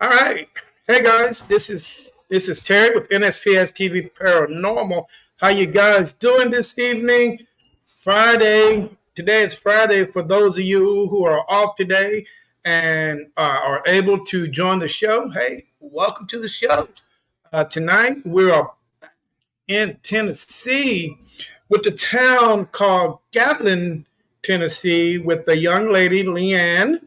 All right. Hey guys, this is Terry with NSPS TV Paranormal. How you guys doing this evening? Friday. Today is Friday for those of you who are off today and are able to join the show. Hey, welcome to the show. Tonight we are in Tennessee with the town called Gatlin, Tennessee, with the young lady Leanne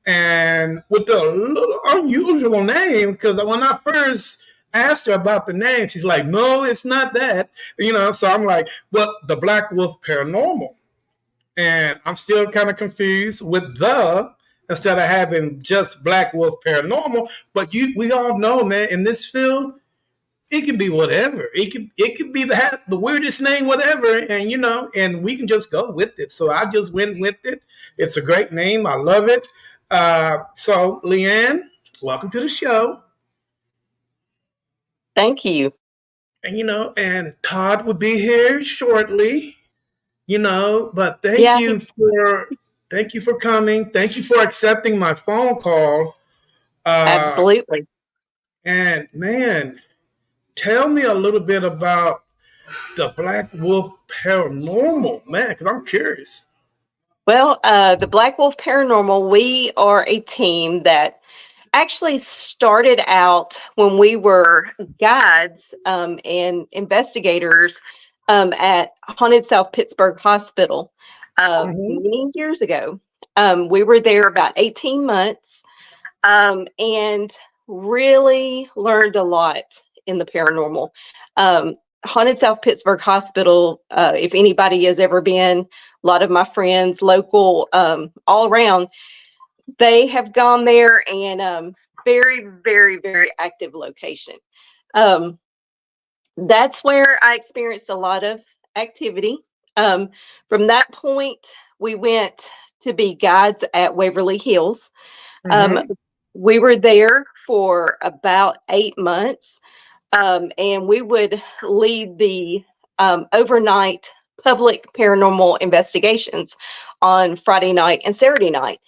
and with a little unusual name because when I first asked her about the name, she's like, "No, it's not that." So I'm like, "Well, the Black Wolf Paranormal," and I'm still kind of confused with the instead of having just Black Wolf Paranormal. But we all know, man, in this field, it can be whatever. It could be the weirdest name, whatever, and we can just go with it. So I just went with it. It's a great name. I love it. So Leanne, welcome to the show. Thank you. And Todd will be here shortly. But Yeah, thank you for coming. Thank you for accepting my phone call. Uh, absolutely. and man, tell me a little bit about the Black Wolf Paranormal, man, because I'm curious. Well, the Black Wolf Paranormal, we are a team that actually started out when we were guides and investigators at Haunted South Pittsburgh Hospital Mm-hmm. many years ago. We were there about 18 months and really learned a lot in the paranormal. Haunted South Pittsburgh Hospital, if anybody has ever been, a lot of my friends, local, all around, they have gone there and very, very, very active location. Um, that's where I experienced a lot of activity. From that point, we went to be guides at Waverly Hills. Um, Mm-hmm. we were there for about 8 months, and we would lead the overnight public paranormal investigations on Friday night and Saturday night.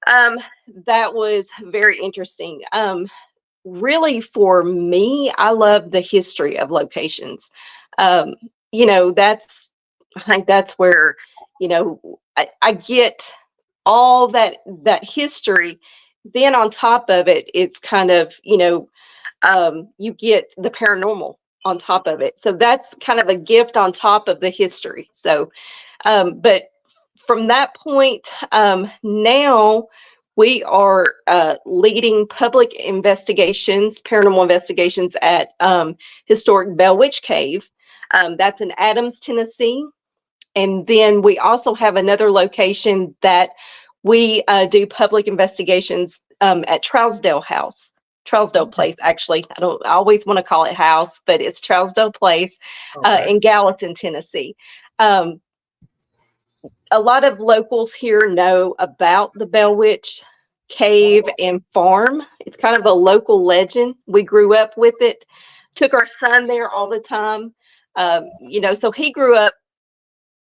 Um, that was very interesting. Really, for me, I love the history of locations. Um, I think that's where, I get all that history. Then on top of it, it's kind of, you get the paranormal on top of it. So that's kind of a gift on top of the history. So, but from that point, now we are leading public investigations, paranormal investigations at historic Bell Witch Cave. That's in Adams, Tennessee. And then we also have another location that we do public investigations at Trousdale House. Trousdale Place, actually. I always want to call it house, but it's Trousdale Place Okay. in Gallatin, Tennessee. Um, a lot of locals here know about the Bell Witch Cave and Farm. It's kind of a local legend. We grew up with it, took our son there all the time. So he grew up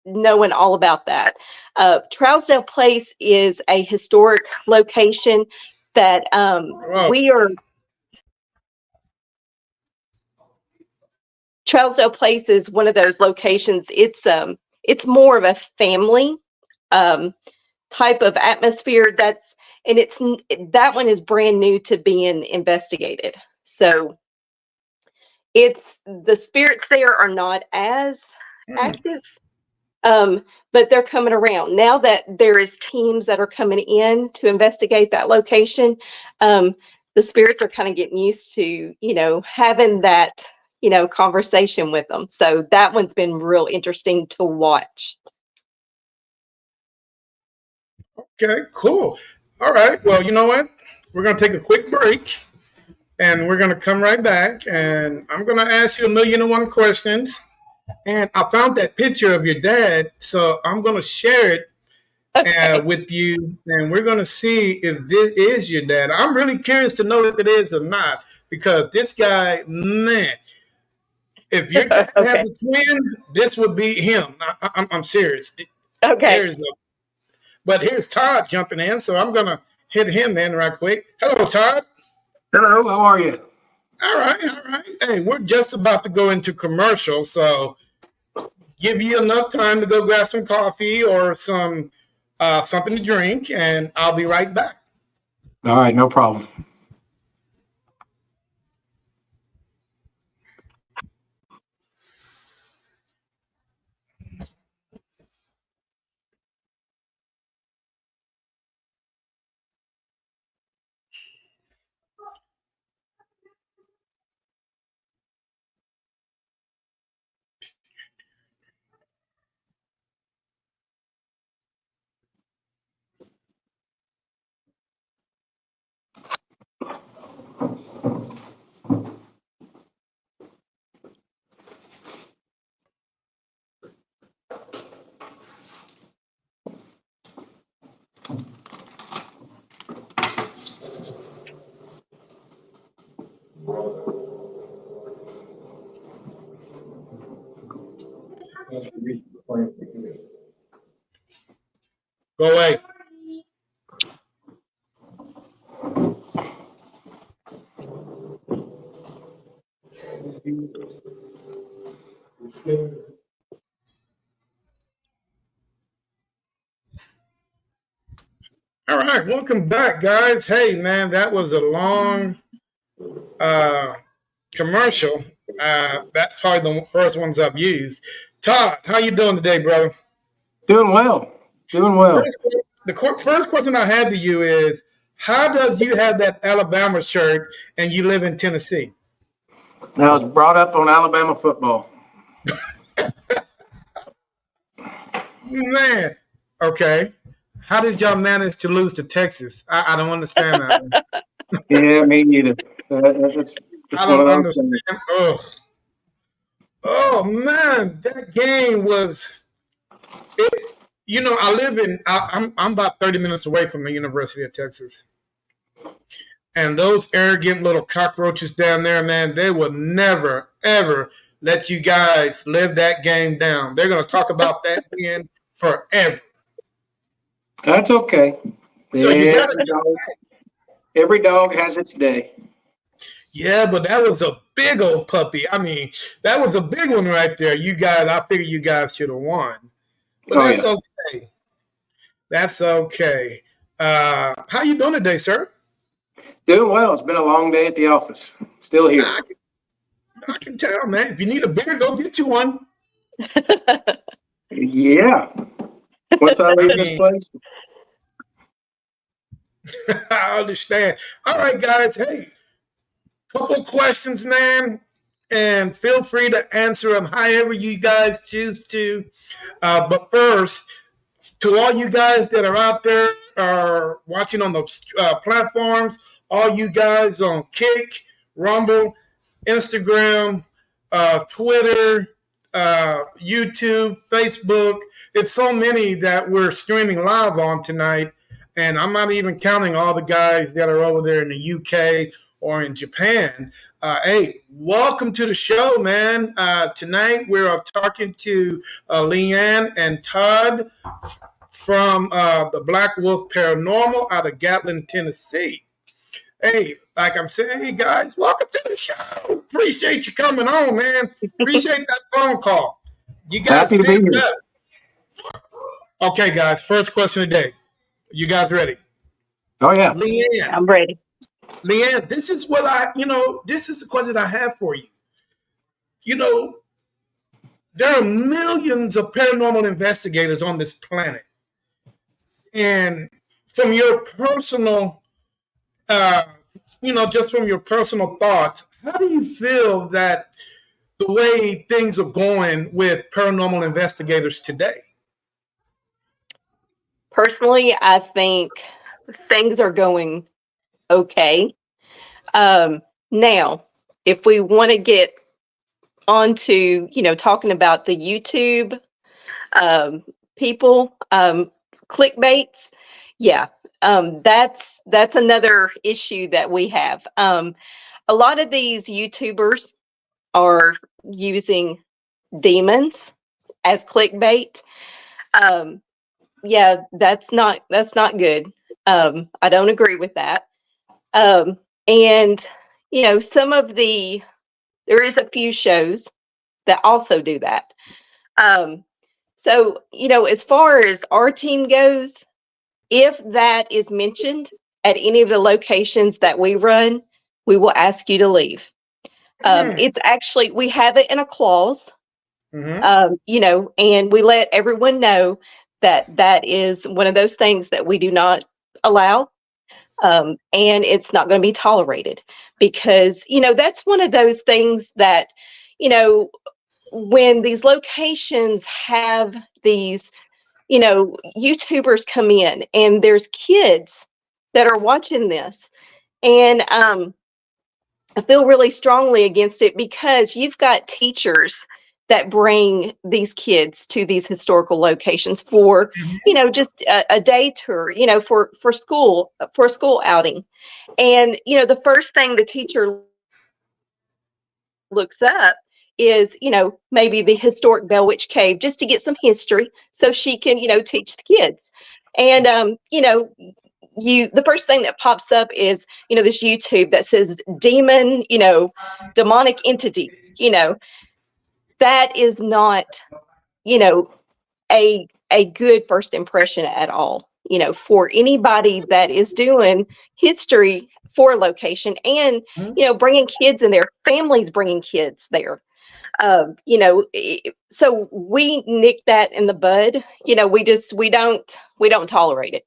knowing all about that. Trousdale Place is a historic location that Well, we are. Trousdale Place is one of those locations. It's more of a family um, type of atmosphere. That one is brand new to being investigated. So it's the spirits there are not as hmm, active, but they're coming around now that there is teams that are coming in to investigate that location. Um, the spirits are kind of getting used to having that conversation with them. So that one's been real interesting to watch. okay, cool. All right. Well, you know what? We're going to take a quick break and we're going to come right back. And I'm going to ask you a million and one questions. And I found that picture of your dad. So I'm going to share it Okay. with you. And we're going to see if this is your dad. I'm really curious to know if it is or not. Because this guy, man, if your dad has Okay. a twin, this would be him. I'm serious. Okay. There's a But here's Todd jumping in, so I'm gonna hit him in right quick. Hello, Todd. Hello, how are you? All right, all right. Hey, we're just about to go into commercial, so give you enough time to go grab some coffee or some something to drink, and I'll be right back. All right, no problem. Go away. All right, welcome back, guys. Hey, man, that was a long uh, commercial. That's probably the first ones I've used. Todd, how you doing today, brother? Doing well. Doing well. First question I had to you is, how does you have that Alabama shirt and you live in Tennessee? I was brought up on Alabama football. Man, okay. How did y'all manage to lose to Texas? I don't understand that one. Yeah, me neither. That's I just one of don't those things. understand. Oh man, that game was it. I live in. I'm about 30 minutes away from the University of Texas, and those arrogant little cockroaches down there, man, they will never ever let you guys live that game down. They're gonna talk about that win forever. That's okay. So you got to. Every dog has its day. Yeah, but that was a big old puppy. I mean, that was a big one right there. You guys, I figure you guys should have won, but Oh that's yeah, okay. That's okay. How you doing today, sir? doing well. It's been a long day at the office. Still here. I can tell, man. If you need a beer, go get you one. Yeah. Once I I leave this mean, place, I understand. All right, guys. Hey, couple questions, man, and feel free to answer them however you guys choose to. But first, to all you guys that are out there are watching on the platforms, all you guys on Kick, Rumble, Instagram, Twitter, YouTube, Facebook. It's so many that we're streaming live on tonight. And I'm not even counting all the guys that are over there in the UK or in Japan. Hey, welcome to the show, man. Tonight we're talking to Leanne and Todd from the Black Wolf Paranormal out of Gatlin, Tennessee. Hey, like I'm saying, hey guys, welcome to the show. Appreciate you coming on, man. Appreciate that phone call. You guys happy to be picked here. up. Okay, guys, first question of the day. You guys ready? Oh yeah. Leanne, I'm ready. Leanne, this is what this is the question I have for you. You know, there are millions of paranormal investigators on this planet. And from your personal uh, just from your personal thoughts, how do you feel that the way things are going with paranormal investigators today? Personally, I think things are going okay. Now, if we want to get onto, talking about the YouTube um, people, clickbaits, yeah, that's another issue that we have. A lot of these YouTubers are using demons as clickbait. Um, yeah, that's not good. I don't agree with that. Um, And, there is a few shows that also do that. Um, so, as far as our team goes, if that is mentioned at any of the locations that we run, we will ask you to leave. It's actually, we have it in a clause, and we let everyone know that that is one of those things that we do not allow. And it's not going to be tolerated because, that's one of those things that, you know, when these locations have these, YouTubers come in and there's kids that are watching this. And I feel really strongly against it because you've got teachers that bring these kids to these historical locations for, just a day tour, for a school outing. And, the first thing the teacher looks up is, maybe the historic Bell Witch Cave just to get some history so she can, teach the kids. And, the first thing that pops up is, this YouTube that says demon, demonic entity, that is not, you know, a good first impression at all, for anybody that is doing history for a location and, bringing kids in there, families bringing kids there. So we nick that in the bud. We don't tolerate it.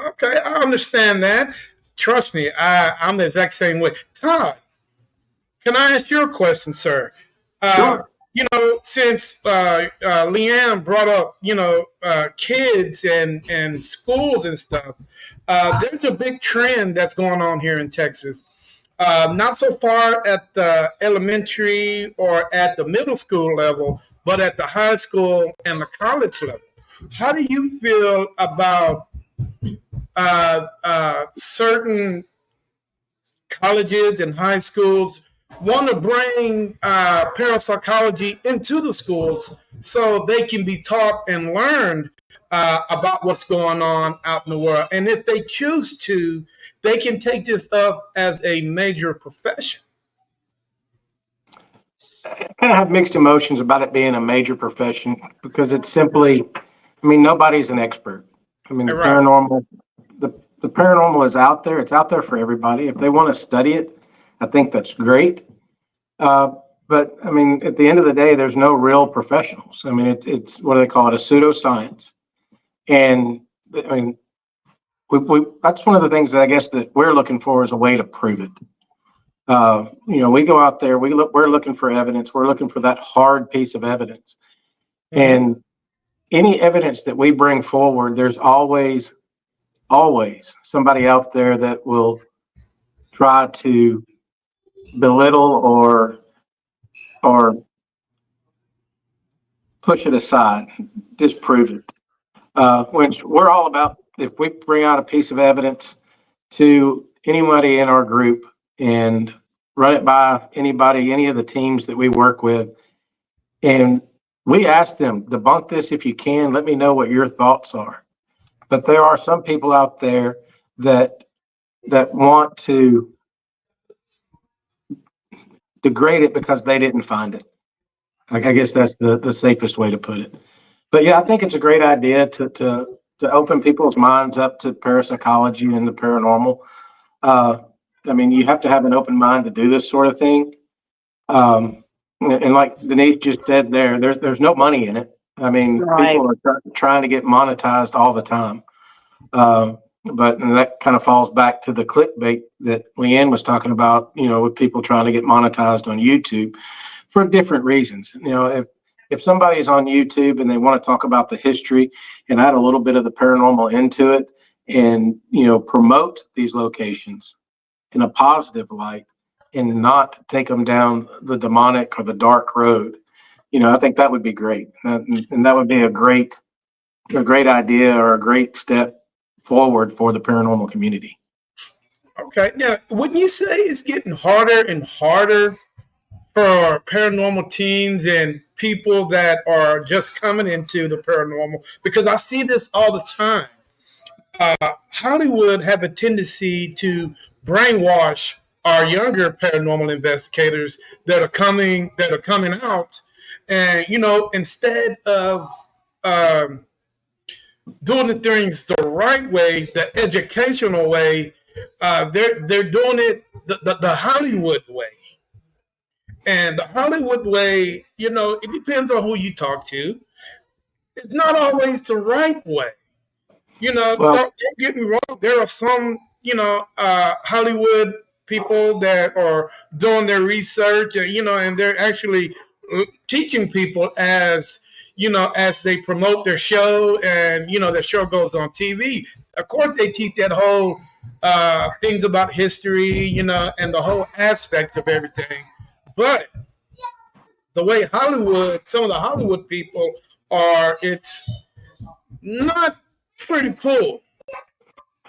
Okay, I understand that. Trust me, I'm the exact same way. Todd, can I ask you a question, sir? Uh, Sure. since Leanne brought up, kids and schools and stuff, there's a big trend that's going on here in Texas. Not so far at the elementary or at the middle school level, but at the high school and the college level. How do you feel about certain colleges and high schools want to bring parapsychology into the schools so they can be taught and learned about what's going on out in the world? And if they choose to, they can take this up as a major profession. I kind of have mixed emotions about it being a major profession because it's simply, nobody's an expert. The Right. paranormal, the paranormal is out there. It's out there for everybody. If they want to study it, I think that's great. But at the end of the day, there's no real professionals. It's what do they call it? A pseudoscience. And that's one of the things that I guess that we're looking for is a way to prove it. We go out there, we're looking for evidence. We're looking for that hard piece of evidence. Mm-hmm. And any evidence that we bring forward, there's always somebody out there that will try to belittle or push it aside, disprove it. Which we're all about. If we bring out a piece of evidence to anybody in our group and run it by anybody, any of the teams that we work with, and we ask them, debunk this if you can, let me know what your thoughts are. But there are some people out there that want to degrade it because they didn't find it. I guess that's the safest way to put it. But yeah, I think it's a great idea to open people's minds up to parapsychology and the paranormal. You have to have an open mind to do this sort of thing. And like Denise just said, there's no money in it. Right. People are trying to get monetized all the time. But that kind of falls back to the clickbait that Leanne was talking about, with people trying to get monetized on YouTube for different reasons. If somebody's on YouTube and they want to talk about the history and add a little bit of the paranormal into it and, promote these locations in a positive light and not take them down the demonic or the dark road, I think that would be great. And that would be a great idea or a great step forward for the paranormal community. Okay. Now, wouldn't you say it's getting harder and harder for paranormal teens and people that are just coming into the paranormal? Because I see this all the time. Hollywood have a tendency to brainwash our younger paranormal investigators that are coming out, and instead of um, doing things the right way, the educational way, they're doing it the Hollywood way. And the Hollywood way, it depends on who you talk to. It's not always the right way. Well, Don't get me wrong. There are some, Hollywood people that are doing their research, and they're actually teaching people as they promote their show, and their show goes on TV. Of course, they teach that whole things about history, and the whole aspect of everything. But the way some of the Hollywood people are, it's not pretty cool.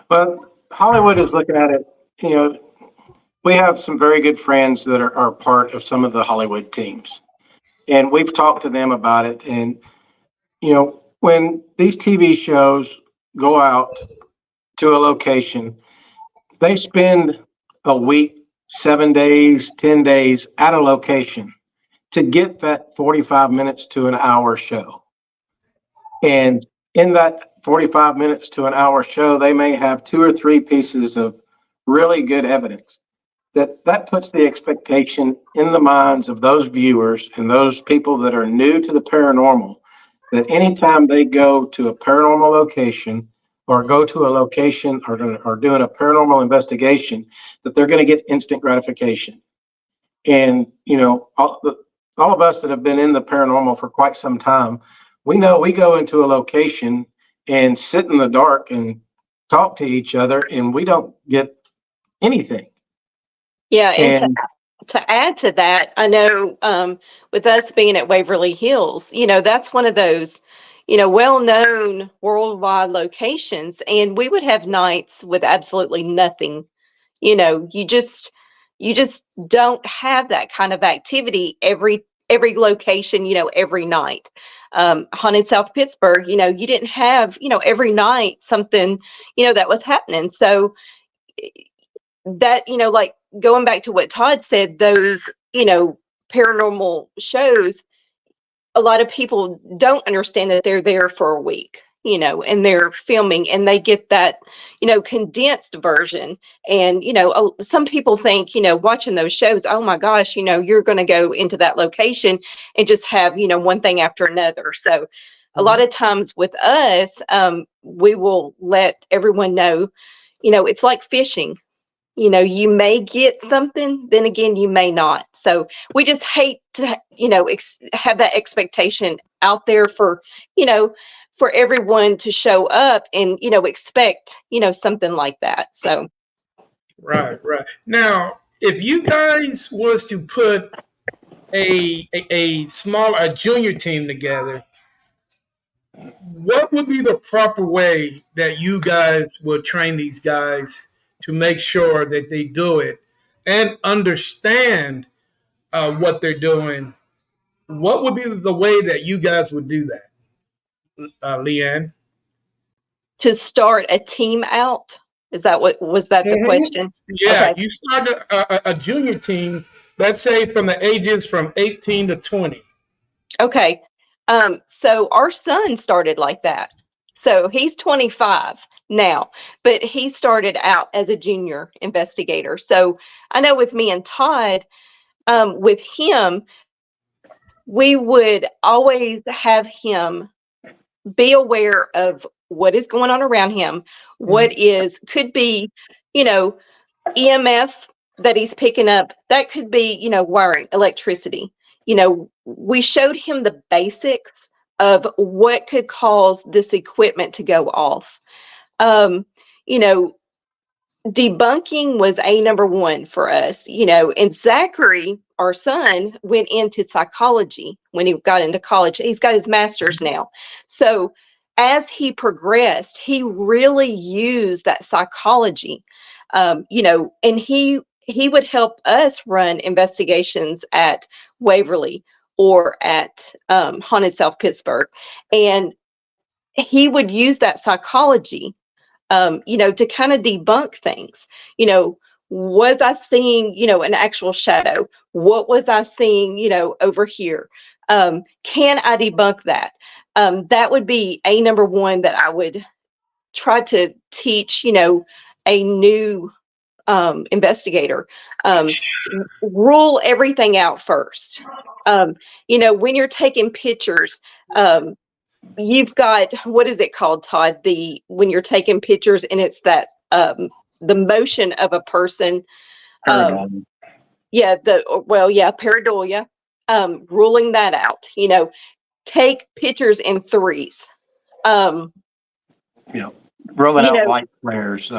but Hollywood is looking at it. You know, we have some very good friends that are part of some of the Hollywood teams, and we've talked to them about it. And when these TV shows go out to a location, they spend a week, 7 days, 10 days at a location to get that 45 minutes to an hour show. And in that 45 minutes to an hour show, they may have two or three pieces of really good evidence. That puts the expectation in the minds of those viewers and those people that are new to the paranormal, that anytime they go to a paranormal location or go to a location or doing a paranormal investigation, that they're going to get instant gratification. And all of us that have been in the paranormal for quite some time, we know we go into a location and sit in the dark and talk to each other, and we don't get anything. Yeah, and And to add to that, I know with us being at Waverly Hills, that's one of those, well-known worldwide locations, and we would have nights with absolutely nothing. You just don't have that kind of activity every location, every night. Haunted South Pittsburgh, you didn't have, every night something, that was happening. So that, like going back to what Todd said, those, paranormal shows, a lot of people don't understand that they're there for a week, and they're filming and they get that, condensed version. And, some people think, watching those shows, oh my gosh, you're going to go into that location and just have, one thing after another. So a lot of times with us, we will let everyone know, it's like fishing. You may get something, then again, you may not. So we just hate to, have that expectation out there you know, for everyone to show up and, expect, something like that. So, Right, right. Now, if you guys was to put a junior team together, what would be the proper way that you guys would train these guys to make sure that they do it and understand what they're doing? What would be the way that you guys would do that, Leanne? to start a team out, was that the Hmm. question? Yeah, Okay. you start a junior team, let's say from the ages from 18 to 20. Okay. So our son started like that. So he's 25 now, but he started out as a junior investigator. So I know with me and Todd, with him, we would always have him be aware of what is going on around him, what could be, you know, EMF that he's picking up, that could be, wiring, electricity. We showed him the basics of what could cause this equipment to go off. Um, you know, Debunking was a number one for us, and Zachary, our son, went into psychology when he got into college. He's got his master's now. So as he progressed, he really used that psychology, and he would help us run investigations at Waverly or at Haunted South Pittsburgh. And he would use that psychology to kind of debunk things. Was I seeing, an actual shadow? What was I seeing, over here? Can I debunk that? That would be a number one that I would try to teach, a new investigator. Rule everything out first. When you're taking pictures, you've got, what is it called, Todd? When you're taking pictures and it's that the motion of a person. Paranormal. Yeah, pareidolia. Ruling that out. Take pictures in threes. Rolling You out know, light flares,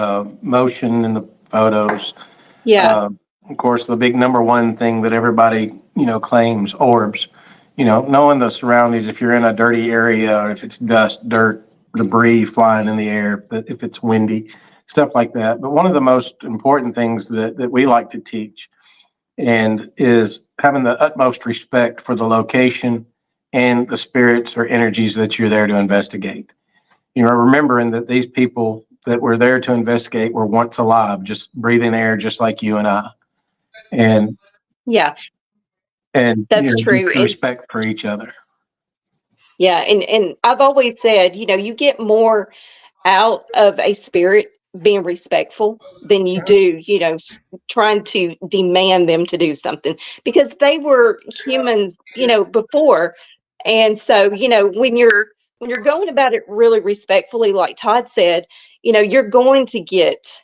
motion in the photos. yeah, Of course, the big number one thing that everybody, claims, orbs. Knowing the surroundings, if you're in a dirty area or if it's dust, dirt, debris flying in the air, if it's windy, stuff like that. But one of the most important things that we like to teach and is having the utmost respect for the location and the spirits or energies that you're there to investigate. Remembering that these people that were there to investigate were once alive, just breathing air, just like you and I, and yeah, and that's just true. respect for each other. Yeah, and I've always said, you get more out of a spirit being respectful than you do, trying to demand them to do something, because they were humans, before. And so, when you're going about it really respectfully, like Todd said, you're going to get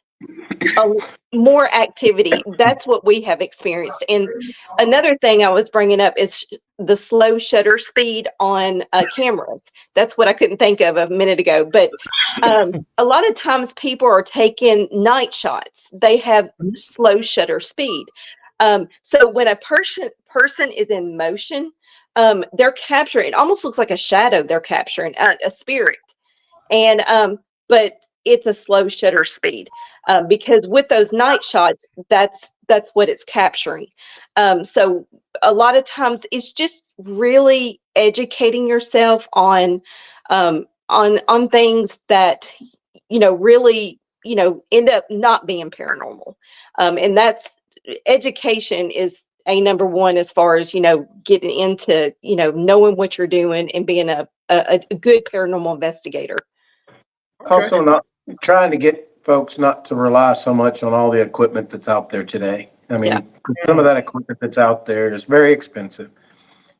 a, more activity. That's what we have experienced. And another thing I was bringing up is the slow shutter speed on cameras. That's what I couldn't think of a minute ago. But a lot of times people are taking night shots. They have slow shutter speed. So when a person is in motion, they're capturing. It almost looks like a shadow. They're capturing a spirit, and but it's a slow shutter speed, because with those night shots, that's what it's capturing. So a lot of times it's just really educating yourself on things that really end up not being paranormal, and that's education is a number one as far as getting into knowing what you're doing and being a good paranormal investigator. Okay. Also, not trying to get folks not to rely so much on all the equipment that's out there today. I mean, some of that equipment that's out there is very expensive,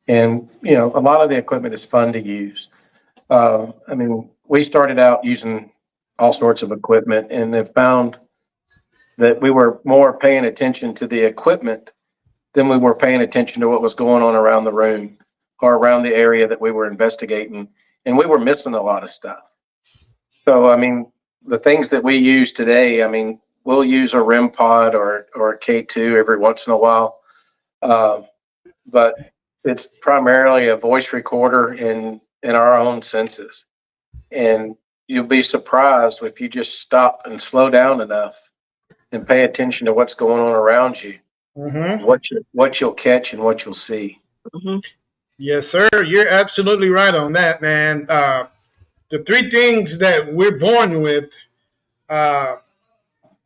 and a lot of the equipment is fun to use. I mean, we started out using all sorts of equipment, and have found that we were more paying attention to the equipment than we were paying attention to what was going on around the room or around the area that we were investigating, and we were missing a lot of stuff. So, I mean, the things that we use today, I mean, we'll use a REM pod or a K2 every once in a while, but it's primarily a voice recorder in our own senses. And you'll be surprised if you just stop and slow down enough and pay attention to what's going on around you, what you'll catch and what you'll see. Mm-hmm. Yes, sir. You're absolutely right on that, man. The three things that we're born with: uh,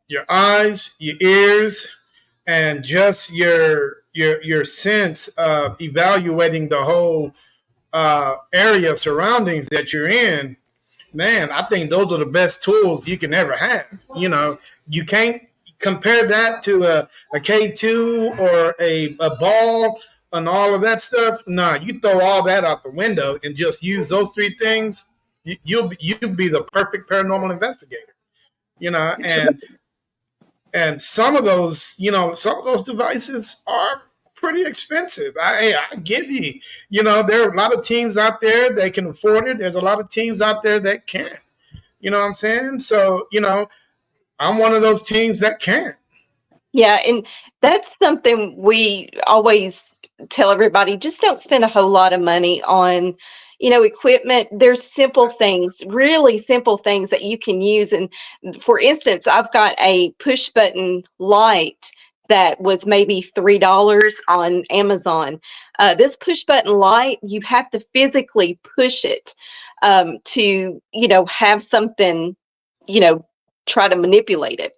your eyes, your ears, and just your sense of evaluating the whole area surroundings that you're in. Man, I think those are the best tools you can ever have. You can't compare that to a K2 or a ball and all of that stuff. Nah, you throw all that out the window and just use those three things. You'll be the perfect paranormal investigator. And some of those devices are pretty expensive. I give you. There are a lot of teams out there that can afford it. There's a lot of teams out there that can't. You know what I'm saying? So, I'm one of those teams that can't. Yeah, and that's something we always tell everybody, just don't spend a whole lot of money on, equipment. There's simple things, really simple things that you can use. And for instance, I've got a push button light that was maybe $3 on Amazon. This push button light, you have to physically push it to, have something, try to manipulate it.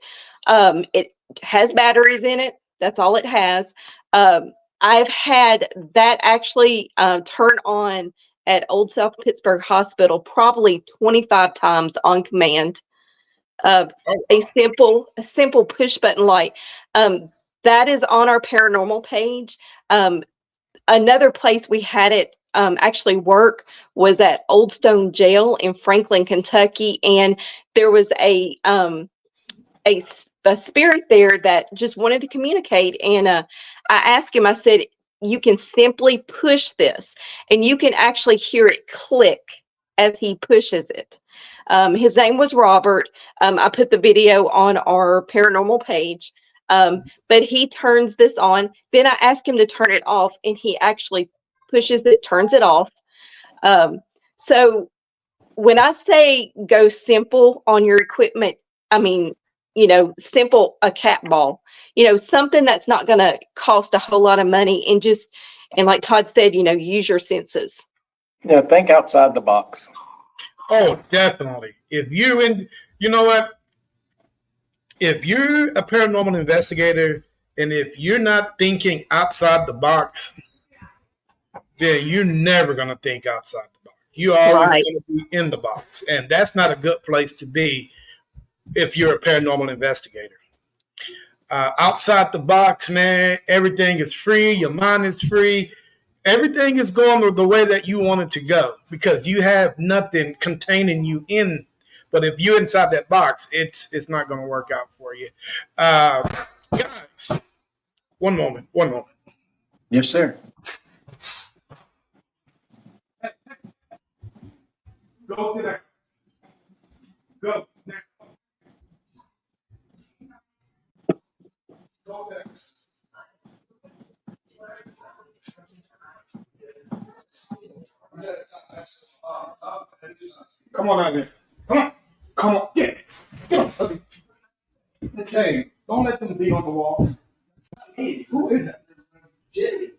It has batteries in it. That's all it has. I've had that actually turn on at Old South Pittsburgh Hospital probably 25 times on command. A simple push button light. That is on our paranormal page. Another place we had it actually work was at Old Stone Jail in Franklin, Kentucky, and there was a spirit there that just wanted to communicate. And I asked him, I said, you can simply push this and you can actually hear it click as he pushes it. His name was Robert. I put the video on our paranormal page. But he turns this on. Then I ask him to turn it off, and he actually pushes it, turns it off. So when I say go simple on your equipment, I mean, simple, a cat ball, something that's not going to cost a whole lot of money, and like Todd said, use your senses. Yeah, think outside the box. Oh, definitely. If you're in, you know what? If you're a paranormal investigator and if you're not thinking outside the box, then you're never going to think outside the box. You're always going to be in the box. And that's not a good place to be if you're a paranormal investigator. Outside the box, man, everything is free. Your mind is free. Everything is going the way that you want it to go because you have nothing containing you in. But if you're inside that box, it's not going to work out for you. Guys, one moment. Yes, sir. Go there. Go now. Go there. Come on out here. Come on. Get on. Okay. Don't let them be on the wall. Hey, who is that? Jerry.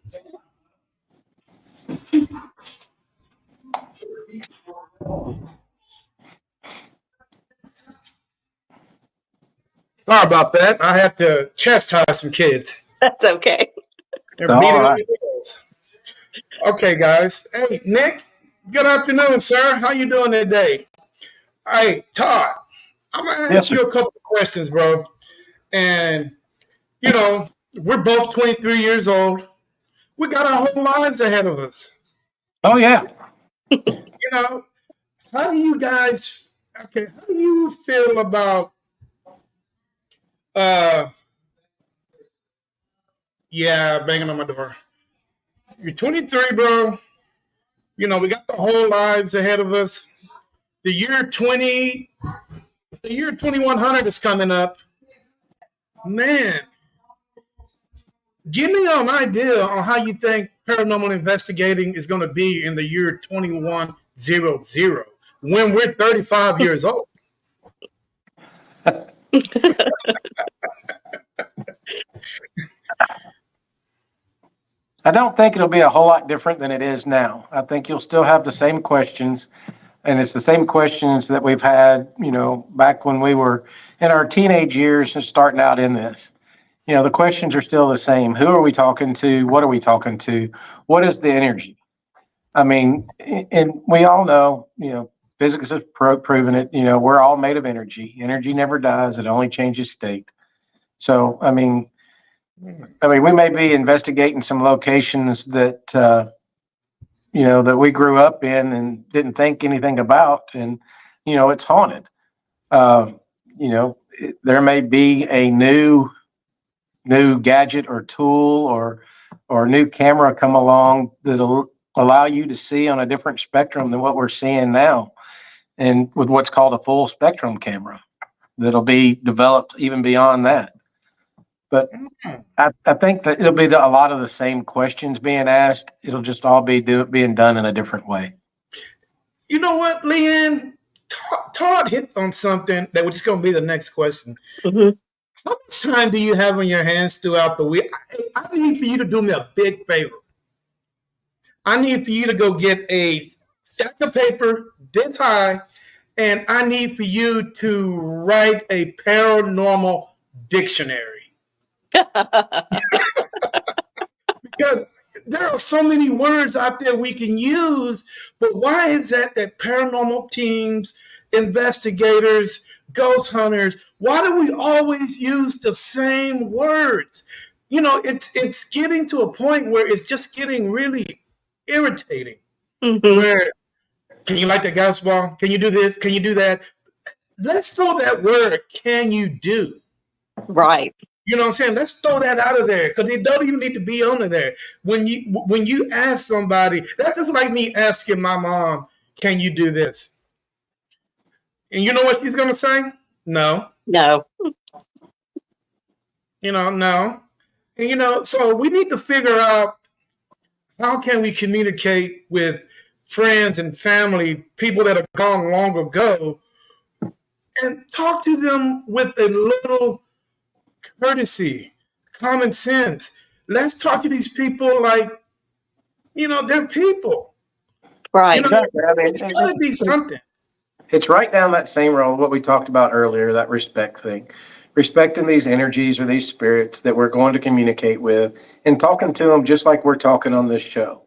Sorry about that. I had to chastise some kids. That's okay. They're beating on the girls. Okay, guys. Hey, Nick. Good afternoon, sir. How you doing today? Hey, Todd. I'm gonna ask you a couple of questions, bro. And we're both 23 years old. We got our whole lives ahead of us. Oh yeah. How do you guys? Okay, how do you feel about? Yeah, banging on my door. You're 23, bro. We got the whole lives ahead of us. The year 2100 is coming up. Man, give me an idea on how you think paranormal investigating is going to be in the year 2100 when we're 35 years old. I don't think it'll be a whole lot different than it is now. I think you'll still have the same questions, and it's the same questions that we've had, back when we were in our teenage years and starting out in this. The questions are still the same. Who are we talking to? What are we talking to? What is the energy? I mean, and we all know, physics has proven it. We're all made of energy. Energy never dies. It only changes state. So, I mean, we may be investigating some locations that, that we grew up in and didn't think anything about, and, it's haunted. There may be a new gadget or tool or new camera come along that'll allow you to see on a different spectrum than what we're seeing now, and with what's called a full spectrum camera that'll be developed even beyond that. But I think that it'll be a lot of the same questions being asked. It'll just all be being done in a different way. You know what, Leanne? Todd hit on something that was going to be the next question. Mm-hmm. How much time do you have on your hands throughout the week? I need for you to do me a big favor. I need for you to go get a stack of paper this high and I need for you to write a paranormal dictionary. Because there are so many words out there we can use, but why is that paranormal teams, investigators, ghost hunters, why do we always use the same words? You know, it's getting to a point where it's just getting really irritating. Mhm. Where can you light that gas ball? Can you do this? Can you do that? Let's throw that word, can you do? Right. You know what I'm saying? Let's throw that out of there because it don't even need to be under there. When you ask somebody, that's just like me asking my mom, "Can you do this?" And you know what she's gonna say? No. No. You know, no. And so we need to figure out how can we communicate with friends and family, people that have gone long ago, and talk to them with a little courtesy, common sense. Let's talk to these people like, they're people. Right. Exactly. I mean, It's got to be something. it's right down that same road, what we talked about earlier, that respect thing. Respecting these energies or these spirits that we're going to communicate with and talking to them just like we're talking on this show.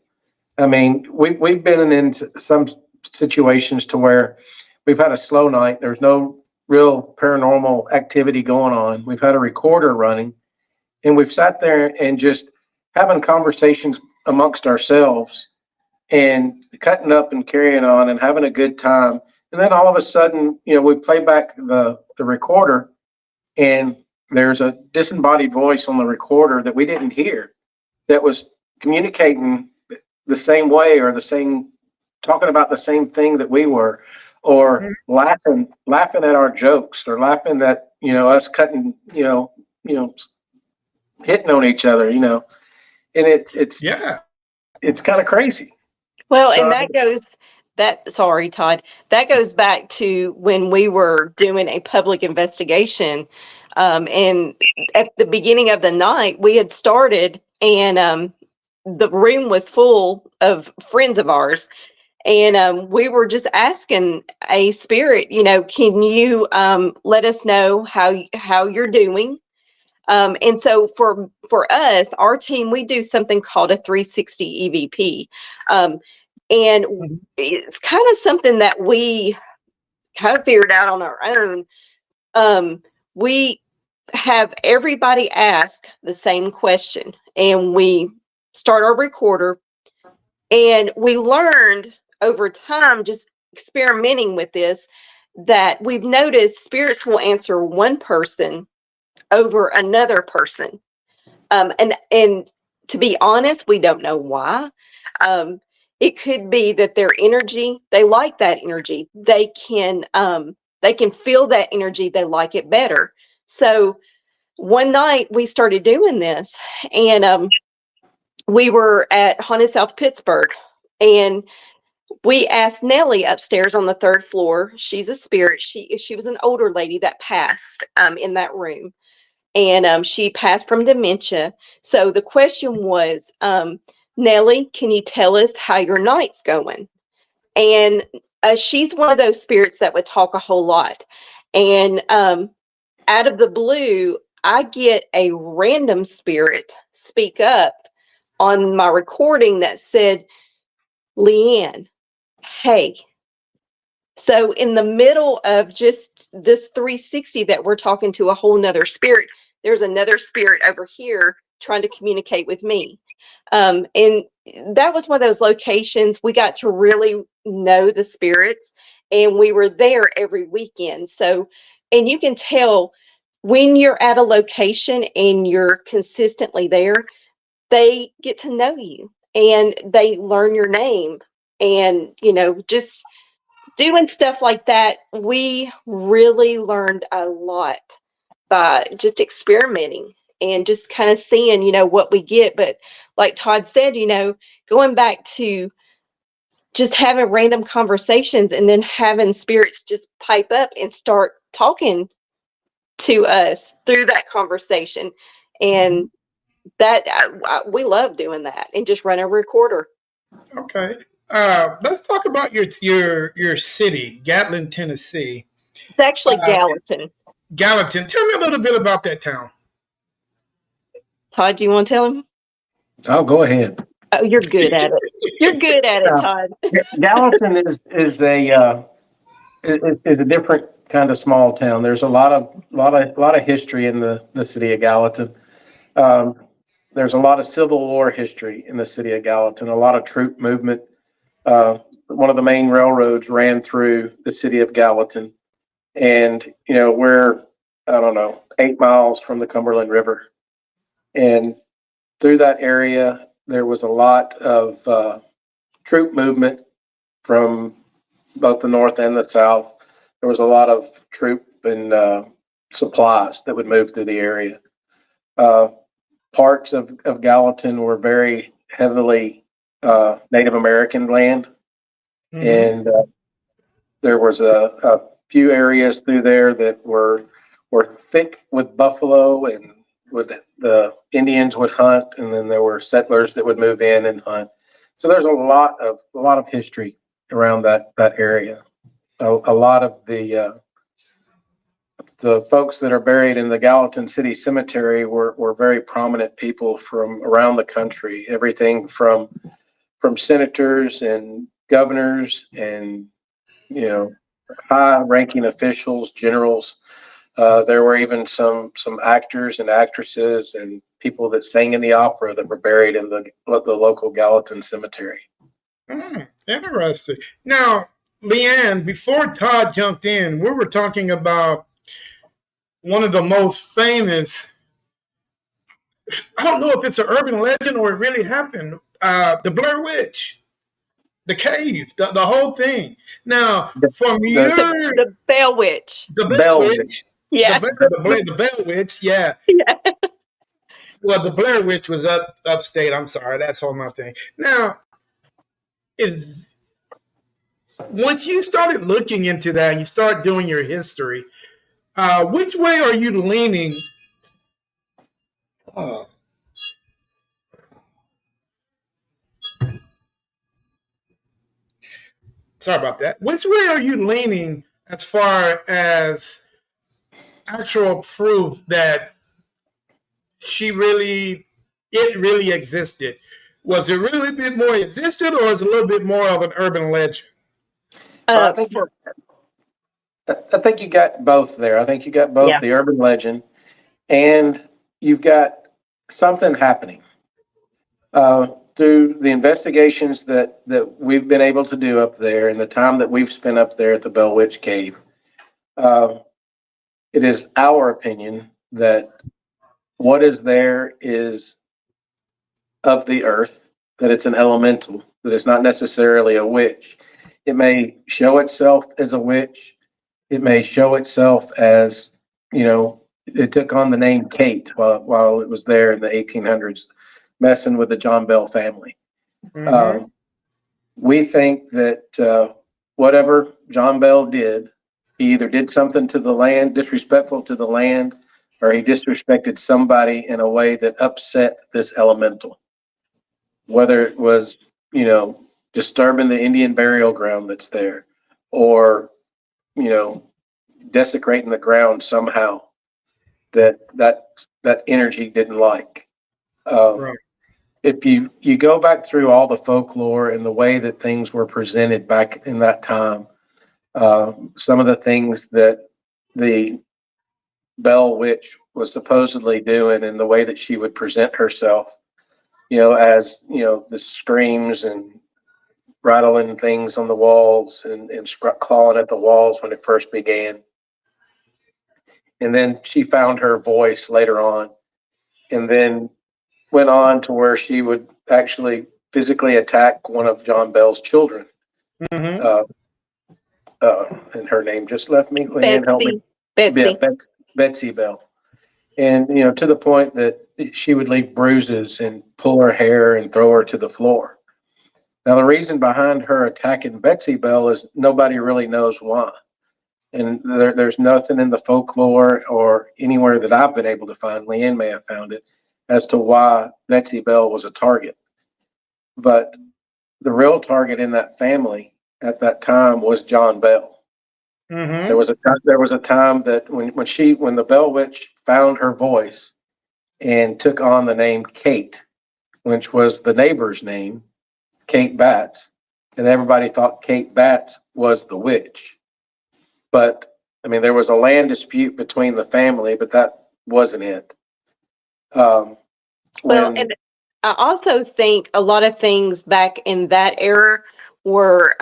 I mean, we've been in some situations to where we've had a slow night. There's no real paranormal activity going on. We've had a recorder running, and we've sat there and just having conversations amongst ourselves and cutting up and carrying on and having a good time. And then all of a sudden, we play back the recorder, and there's a disembodied voice on the recorder that we didn't hear that was communicating the same way or the same talking about the same thing that we were, or laughing at our jokes, or laughing at us cutting, hitting on each other, and Yeah. it's kind of crazy. Well, So and I mean, sorry, Todd, that goes back to when we were doing a public investigation. And at the beginning of the night, we had started, and the room was full of friends of ours. And we were just asking a spirit, can you let us know how you're doing? And so for us, our team, we do something called a 360 EVP. And it's kind of something that we kind of figured out on our own. We have everybody ask the same question, and we start our recorder. And we learned over time, just experimenting with this, that we've noticed spirits will answer one person over another person. And to be honest, we don't know why. Um, it could be that their energy, they like that energy. They can feel that energy, they like it better. So one night we started doing this, and we were at Haunted South Pittsburgh, and we asked Nellie upstairs on the third floor. She's a spirit. She was an older lady that passed in that room, and she passed from dementia. So the question was, Nellie, can you tell us how your night's going? And she's one of those spirits that would talk a whole lot. And out of the blue, I get a random spirit speak up on my recording that said, Leanne, hey. So in the middle of just this 360 that we're talking to a whole nother spirit, there's another spirit over here trying to communicate with me. And that was one of those locations we got to really know the spirits, and we were there every weekend. So, and you can tell when you're at a location and you're consistently there, they get to know you and they learn your name. And, just doing stuff like that, we really learned a lot by just experimenting and just kind of seeing, what we get. But like Todd said, going back to just having random conversations and then having spirits just pipe up and start talking to us through that conversation. Mhm. And that we love doing that and just run a recorder. Okay. Let's talk about your city, Gatlin, Tennessee. It's actually Uh, Gallatin. Gallatin. Tell me a little bit about that town. Todd, do you want to tell him? Oh, go ahead. Oh, you're good at it. You're good at it, Todd. Gallatin is a different kind of small town. There's a lot of history in the city of Gallatin. Um, there's a lot of Civil War history in the city of Gallatin. A lot of troop movement. One of the main railroads ran through the city of Gallatin, and we're, I don't know, 8 miles from the Cumberland River, and through that area there was a lot of troop movement from both the north and the south. There was a lot of troop and supplies that would move through the area. Uh, Parts of Gallatin were very heavily Native American land, Mm-hmm. and there was a few areas through there that were thick with buffalo, and would the Indians would hunt, and then there were settlers that would move in and hunt. So there's a lot of history around that area. A lot of the folks that are buried in the Gallatin City Cemetery were very prominent people from around the country. Everything from senators and governors and high-ranking officials, generals. There were even some actors and actresses and people that sang in the opera that were buried in the local Gallatin Cemetery. Interesting. Now, Leanne, before Todd jumped in, we were talking about one of the most famous. I don't know if it's an urban legend or it really happened. The Blair Witch, the cave, the whole thing. Now, The, from the The Bell Witch. the Blair Bell Witch, Witch. Yeah. the Blair Witch, yeah. Yeah. Well, the Blair Witch was upstate. I'm sorry, that's all my thing. Now, is once you started looking into that, and you start doing your history. Which way are you leaning? Uh, Sorry about that. Which way are you leaning as far as actual proof that it really existed? Was it really a bit more existed, or is it a little bit more of an urban legend? Well, I think For I think you got both there. I think you got both yeah. the urban legend and you've got something happening. Through the investigations that we've been able to do up there and the time that we've spent up there at the Bell Witch Cave, uh, it is our opinion that what is there is of the earth, that it's an elemental, that it's not necessarily a witch. It may show itself as a witch. It may show itself as, it took on the name Kate while it was there in the 1800s, messing with the John Bell family. Mm-hmm. Um, we think that whatever John Bell did, he either did something to the land, disrespectful to the land, or he disrespected somebody in a way that upset this elemental. Whether it was, disturbing the Indian burial ground that's there, or, you know, desecrating the ground somehow that energy didn't like. Um, Right. if you go back through all the folklore and the way that things were presented back in that time, some of the things that the Bell Witch was supposedly doing and the way that she would present herself, as the screams and rattling things on the walls and clawing at the walls when it first began. And then she found her voice later on, and then went on to where she would actually physically attack one of John Bell's children. Mm-hmm. Uh, and her name just left me. Leanne, help me. Betsy. Yeah, Betsy. Betsy Bell. And to the point that she would leave bruises and pull her hair and throw her to the floor. Now, the reason behind her attacking Betsy Bell is nobody really knows why. And there's nothing in the folklore or anywhere that I've been able to find, Leanne may have found it, as to why Betsy Bell was a target. But the real target in that family at that time was John Bell. Mm-hmm. There was a time that when the Bell Witch found her voice and took on the name Kate, which was the neighbor's name, Kate Batts, and everybody thought Kate Batts was the witch. But I mean, there was a land dispute between the family, but that wasn't it. Well, When and I also think a lot of things back in that era were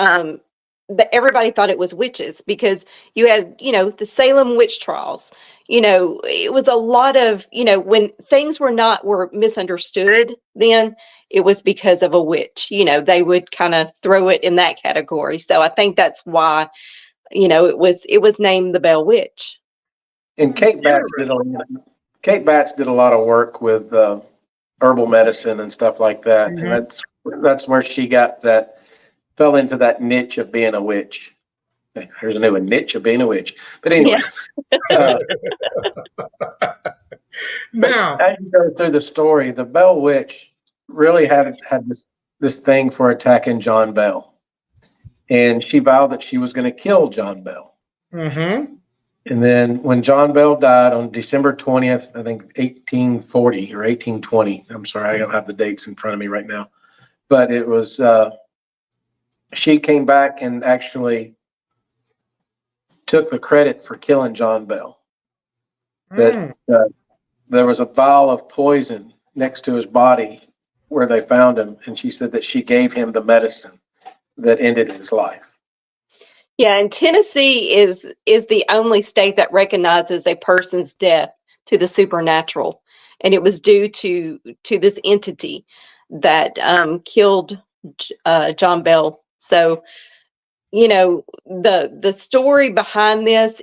that everybody thought it was witches because you had, the Salem witch trials. It was a lot of, when things were misunderstood, then it was because of a witch. They would kind of throw it in that category. So I think that's why, it was named the Bell Witch. and Kate Batts did a lot of work with herbal medicine and stuff like that, and Mm-hmm. that's where she fell into that niche of being a witch. There's a new niche of being a witch. But anyway, uh, Now, as you go through the story, the Bell Witch really had this thing for attacking John Bell, and she vowed that she was going to kill John Bell. mm-hmm. And then when John Bell died on December 20th, I think 1840 or 1820. I'm sorry, I don't have the dates in front of me right now, but it was she came back and actually took the credit for killing John Bell. That there was a vial of poison next to his body where they found him, and she said that she gave him the medicine that ended his life. Yeah, and Tennessee is the only state that recognizes a person's death to the supernatural, and it was due to this entity that killed John Bell. So, the story behind this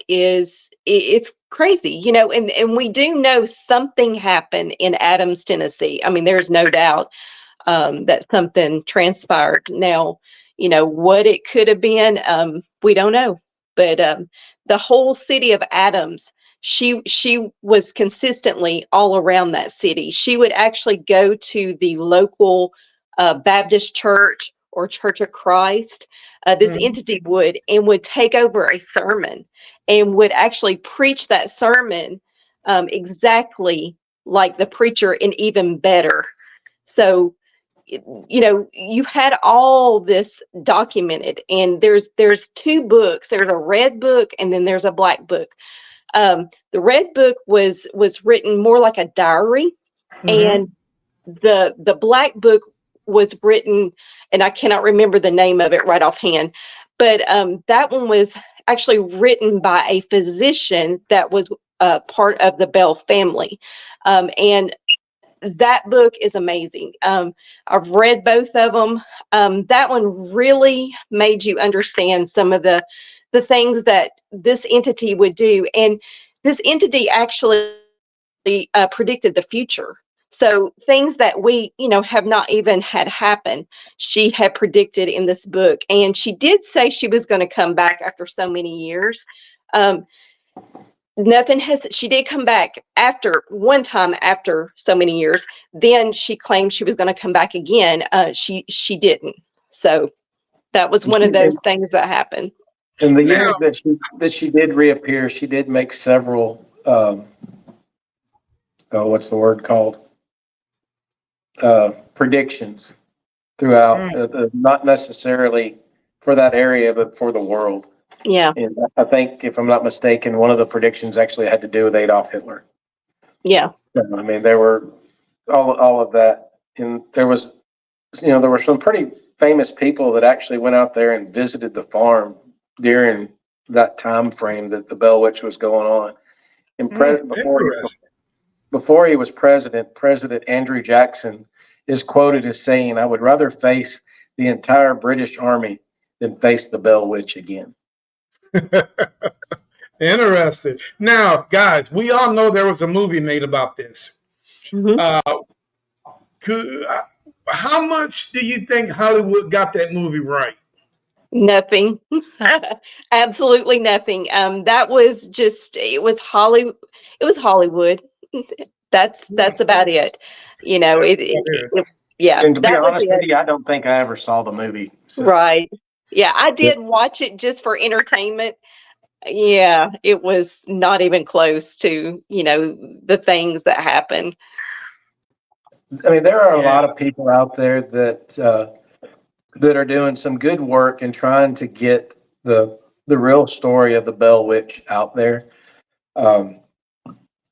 it's crazy, and we do know something happened in Adams, Tennessee. I mean, there's no doubt that something transpired. Now, what it could have been, we don't know. But the whole city of Adams, she was consistently all around that city. She would actually go to the local Baptist church or Church of Christ. This Mm-hmm. entity would take over a sermon and would actually preach that sermon exactly like the preacher and even better. So you had all this documented, and there's two books. There's a red book and then there's a black book. The red book was written more like a diary, Mm-hmm. and the black book was written, and I cannot remember the name of it right offhand, but that one was actually written by a physician that was part of the Bell family, and that book is amazing. I've read both of them. That one really made you understand some of the things that this entity would do, and this entity actually predicted the future. So things that we, have not even had happen, she had predicted in this book, and she did say she was going to come back after so many years. Um, she did come back after one time after so many years. Then she claimed she was going to come back again. She didn't. So that was one of those things that happened. In the Now, years that she did reappear, she did make several what's the word called? Predictions throughout, mm, not necessarily for that area, but for the world. Yeah. And I think, if I'm not mistaken, one of the predictions actually had to do with Adolf Hitler. Yeah. I mean, there were all of that, and there were some pretty famous people that actually went out there and visited the farm during that time frame that the Bell Witch was going on. And interesting. before he was president, President Andrew Jackson is quoted as saying, "I would rather face the entire British Army than face the Bell Witch again." Interesting. Now, guys, we all know there was a movie made about this. Hmm. Uh, how much do you think Hollywood got that movie right? Nothing. Absolutely nothing. That was just it was Hollywood. That's about it. That's It, what it, it it is. Yeah, And to be that was honest with it. you, I don't think I ever saw the movie. So, Right. Yeah, I did watch it just for entertainment. Yeah, it was not even close to, the things that happen. I mean, there are a Yeah. lot of people out there that are doing some good work and trying to get the real story of the Bell Witch out there. Um,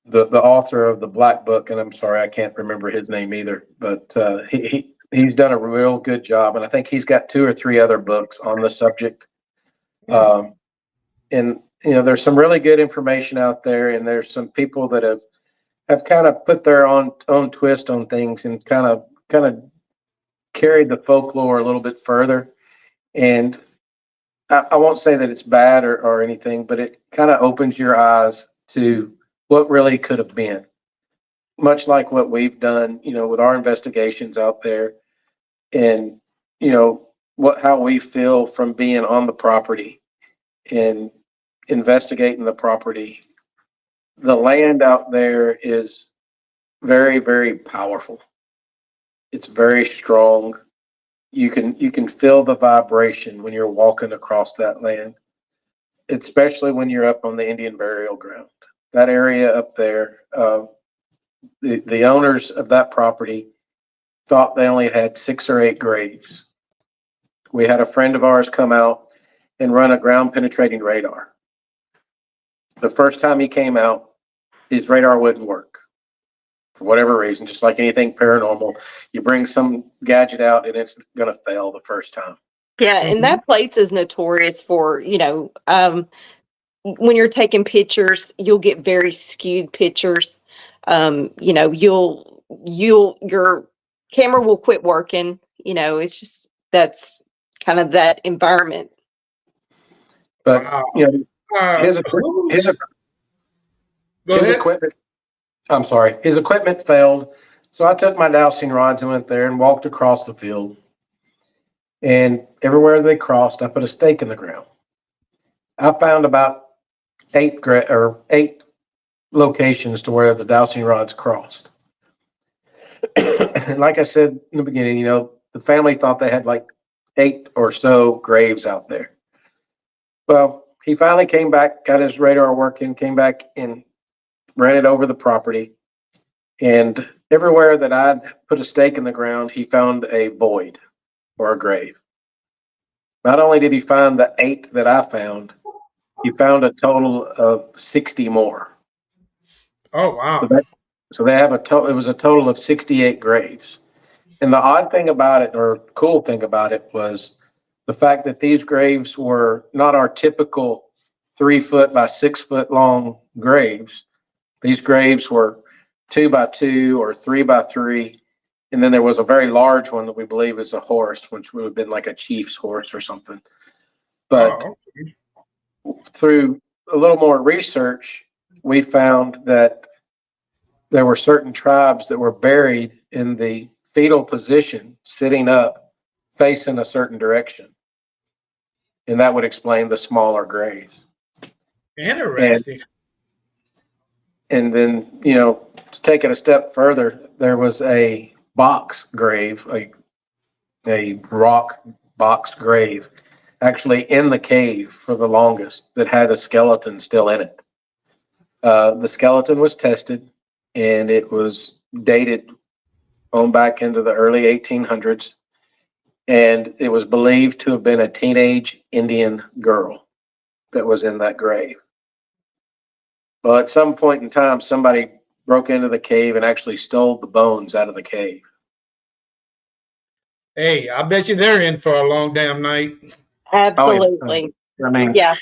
the author of the Black Book, and I'm sorry I can't remember his name either, but he's done a real good job, and I think he's got 2 or 3 other books on the subject. Um, and there's some really good information out there, and there's some people that have kind of put their own twist on things and kind of carried the folklore a little bit further. And I won't say that it's bad or anything, but it kind of opens your eyes to what really could have been. Much like what we've done, with our investigations out there, and how we feel from being on the property and investigating the property. The land out there is very, very powerful. It's very strong. You can feel the vibration when you're walking across that land, especially when you're up on the Indian burial ground. That area up there, the owners of that property thought they only had 6 or 8 graves. We had a friend of ours come out and run a ground penetrating radar. The first time he came out, his radar wouldn't work for whatever reason, just like anything paranormal. You bring some gadget out and it's going to fail the first time. Yeah, and that place is notorious for, when you're taking pictures, you'll get very skewed pictures. Your camera will quit working. It's just that's kind of that environment. But Wow. his Go his ahead. equipment. I'm sorry, his equipment failed. So I took my dowsing rods and went there and walked across the field. And everywhere they crossed, I put a stake in the ground. I found about 8 locations to where the dowsing rods crossed. And like I said in the beginning, the family thought they had like 8 or so graves out there. Well, he finally came back, got his radar working, came back and ran it over the property. And everywhere that I'd put a stake in the ground, he found a void or a grave. Not only did he find the 8 that I found, he found a total of 60 more. Oh, So, wow. so they have it was a total of 68 graves. And the odd thing about it, or cool thing about it, was the fact that these graves were not our typical 3 foot by 6 foot long graves. These graves were 2 by 2 or 3 by 3. And then there was a very large one that we believe is a horse, which would have been like a chief's horse or something. But through a little more research, we found that there were certain tribes that were buried in the fetal position, sitting up, facing a certain direction. And that would explain the smaller graves. Interesting. And then, to take it a step further, there was a box grave, a rock box grave, actually in the cave for the longest, that had a skeleton still in it. The skeleton was tested, and it was dated on back into the early 1800s, and it was believed to have been a teenage Indian girl that was in that grave. Well, at some point in time, somebody broke into the cave and actually stole the bones out of the cave. Hey, I bet you they're in for a long damn night. Absolutely. I mean, Yeah.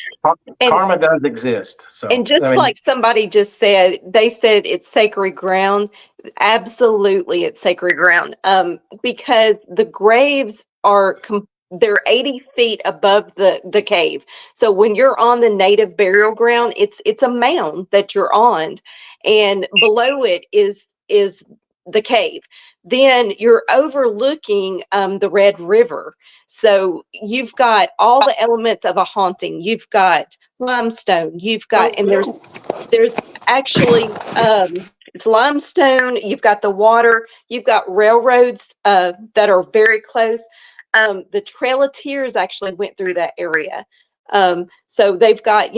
And karma does exist. So, and just I mean, like somebody just said, they said it's sacred ground. Absolutely, it's sacred ground. Because the graves are they're 80 feet above the cave. So when you're on the native burial ground, it's a mound that you're on, and below it is the cave. Then you're overlooking the Red River. So you've got all the elements of a haunting. You've got limestone. You've got, and there's actually It's limestone. You've got the water. You've got railroads that are very close. The Trail of Tears actually went through that area. So they've got,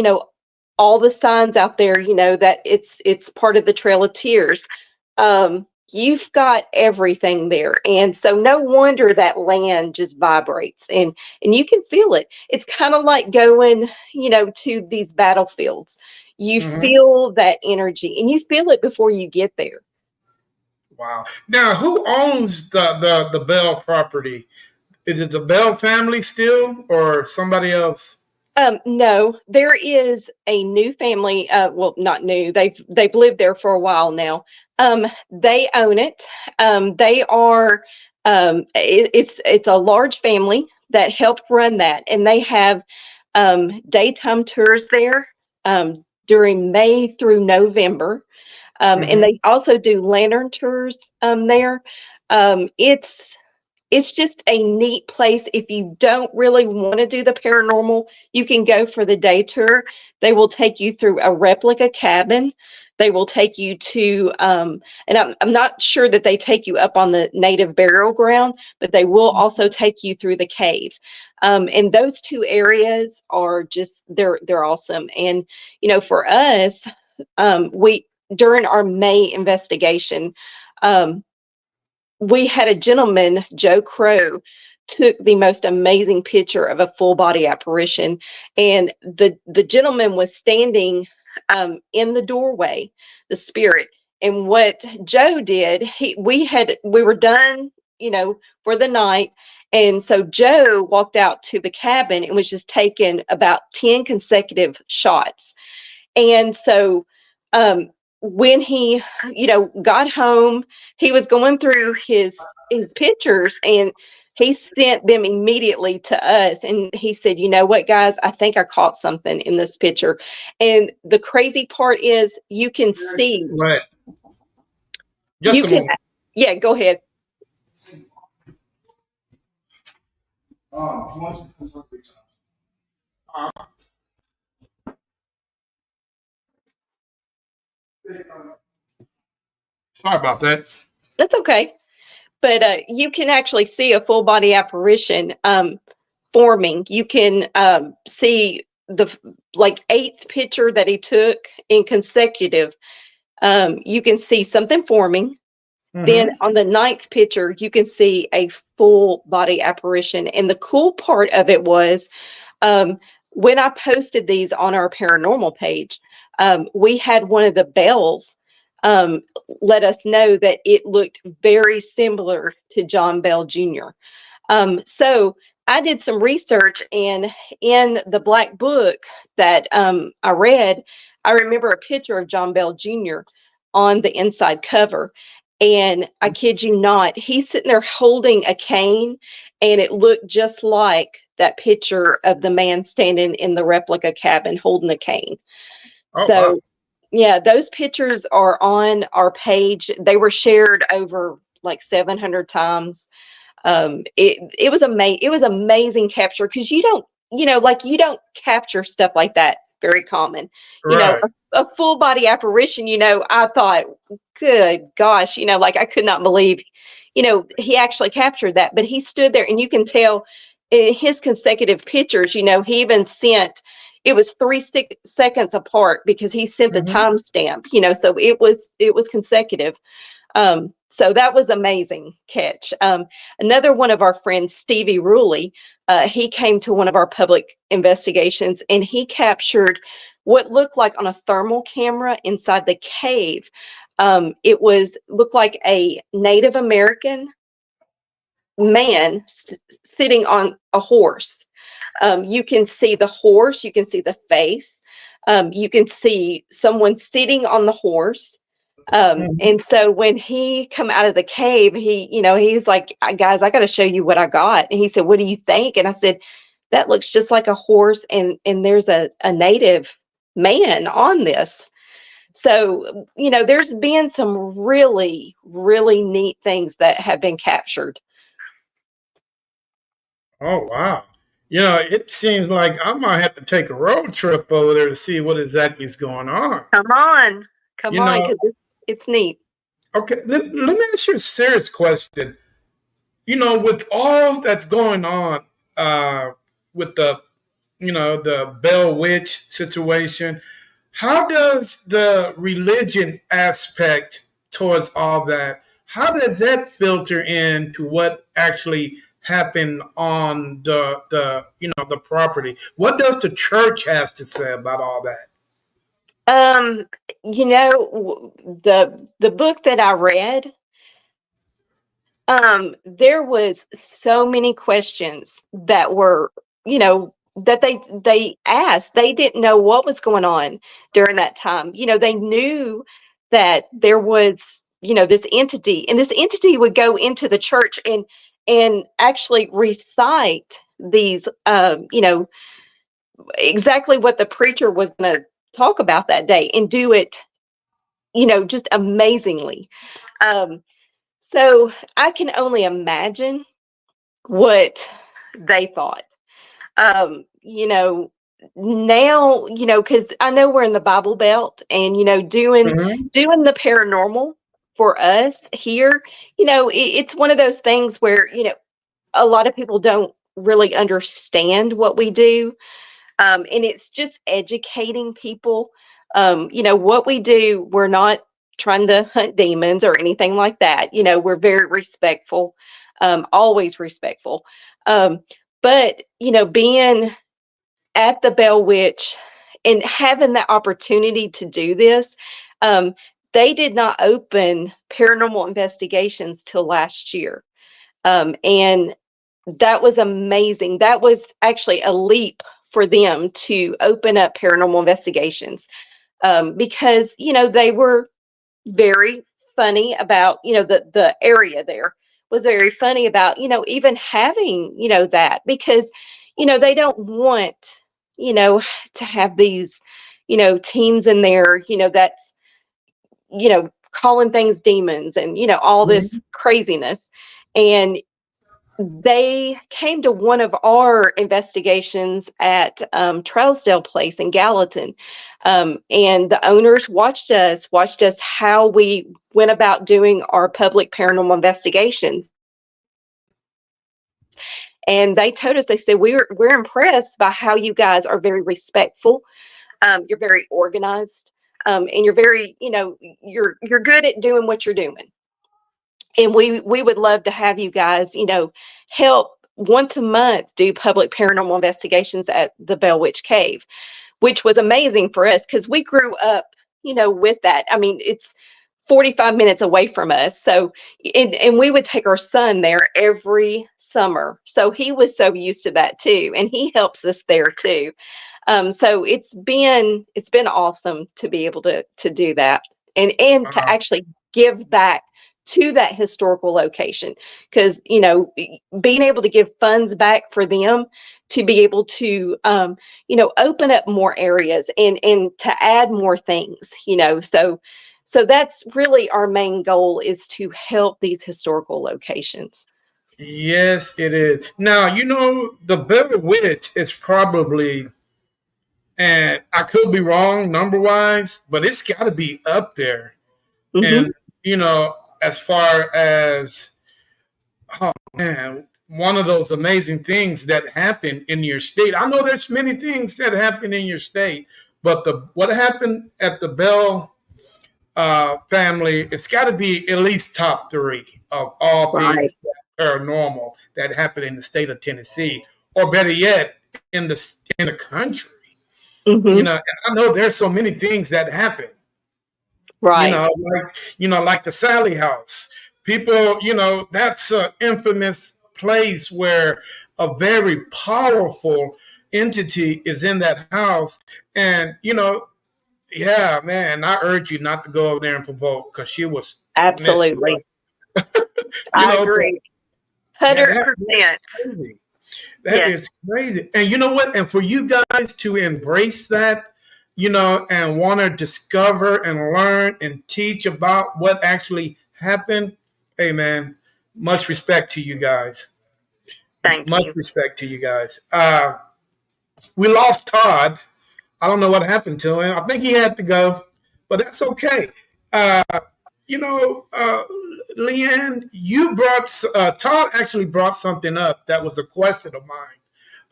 all the signs out there, that it's part of the Trail of Tears. You've got everything there, and so no wonder that land just vibrates, and you can feel it. It's kind of like going, to these battlefields. You feel that energy, and you feel it before you get there. Wow. Now, who owns the Bell property? Is it the Bell family still, or somebody else? No, there is a new family. Well, not new. They've lived there for a while now. They own it. They are. It's a large family that helped run that, and they have daytime tours there during May through November, and they also do lantern tours there. It's just a neat place. If you don't really want to do the paranormal, you can go for the day tour. They will take you through a replica cabin. They will take you to, and I'm not sure that they take you up on the native burial ground, but they will also take you through the cave. And those two areas are just, they're awesome. And, for us, we, during our May investigation, we had a gentleman, Joe Crow, took the most amazing picture of a full body apparition, and the gentleman was standing in the doorway, the spirit. And what Joe did, we were done, for the night, and so Joe walked out to the cabin and was just taking about 10 consecutive shots. And so when he, got home, he was going through his pictures, and he sent them immediately to us. And he said, "You know what, guys? I think I caught something in this picture." And the crazy part is you can see. Right. You Just a can, moment. yeah, go ahead. Sorry about that. That's okay. But you can actually see a full body apparition forming. You can see the eighth picture that he took in consecutive. You can see something forming. Then on the ninth picture, you can see a full body apparition. And the cool part of it was when I posted these on our paranormal page, we had one of the bells um, let us know that it looked very similar to John Bell Jr. So I did some research, and in the black book that I read, I remember a picture of John Bell Jr. on the inside cover. And I kid you not, he's sitting there holding a cane, and it looked just like that picture of the man standing in the replica cabin holding a cane. Oh, wow. So, yeah, those pictures are on our page. They were shared over like 700 times. It was amazing capture, because you don't, you don't capture stuff like that very common. Right. A full body apparition, I thought, good gosh, I could not believe, he actually captured that. But he stood there, and you can tell in his consecutive pictures, he even sent, it was 3 seconds apart, because he sent the timestamp, so it was consecutive. So that was amazing catch. Another one of our friends, Stevie Ruley, he came to one of our public investigations, and he captured what looked like on a thermal camera inside the cave. It looked like a Native American man sitting on a horse. You can see the horse, you can see the face, you can see someone sitting on the horse. And so when he come out of the cave, he's like, "Guys, I got to show you what I got." And he said, "What do you think?" And I said, "That looks just like a horse, and there's a native man on this." So, there's been some really, really neat things that have been captured. Oh, wow. It seems like I might have to take a road trip over there to see what exactly is going on. Come on, You come on, know, because it's neat. Okay, let me ask you a serious question. With all that's going on, with the Bell Witch situation, how does the religion aspect towards all that, how does that filter into what actually happened on the property? What does the church have to say about all that? Um, the book that I read, there was so many questions that were, that they asked. They didn't know what was going on during that time. They knew that there was, this entity, and this entity would go into the church and actually recite these, exactly what the preacher was going to talk about that day, and do it, just amazingly. Um, so I can only imagine what they thought. Now, because I know we're in the Bible Belt, and doing Mhm. doing the paranormal for us here, it's one of those things where a lot of people don't really understand what we do. And it's just educating people. What we do, we're not trying to hunt demons or anything like that. We're very respectful, always respectful. Um, but, being at the Bell Witch and having the opportunity to do this, um, they did not open paranormal investigations till last year. And that was amazing. That was actually a leap for them to open up paranormal investigations, because they were very funny about, the area there was very funny about, even having, that, because they don't want, you know to have these, teens in there, that's, calling things demons, and all this Mhm. craziness. And they came to one of our investigations at, Trousdale Place in Gallatin, and the owners watched us how we went about doing our public paranormal investigations, and they told us, they said, we're impressed by how you guys are very respectful, you're very organized, and you're very, you're good at doing what you're doing, and we would love to have you guys, help once a month do public paranormal investigations at the Bell Witch Cave, which was amazing for us because we grew up, with that. I mean, it's 45 minutes away from us. So, and we would take our son there every summer. So he was so used to that too. And he helps us there too. So it's been awesome to be able to do that, and to Uh, actually give back to that historical location, because being able to give funds back for them to be able to, open up more areas, and to add more things, so that's really our main goal, is to help these historical locations. yes, it is. Now, the Better Witch is probably, and I could be wrong number wise, but it's got to be up there. Hmm. And, as far as, oh man, one of those amazing things that happen in your state. I know there's many things that happen in your state, but what happened at the Bell family, it's got to be at least top three of all Right. things paranormal that happen in the state of Tennessee, or better yet, in the country. Hmm. And I know there's so many things that happen. Right. Like the Sally House. People, that's an infamous place where a very powerful entity is in that house, and yeah, man, I urge you not to go over there and provoke because she was messing up. Absolutely. You I know, but agree. yeah, 100%. that's crazy. That Yes. is crazy. And you know what? And for you guys to embrace that, and want to discover and learn and teach about what actually happened, hey, man, much respect to you guys. Thank Much you. respect to you guys. We lost Todd. I don't know what happened to him. I think he had to go, but that's okay. Leanne, Todd actually brought something up that was a question of mine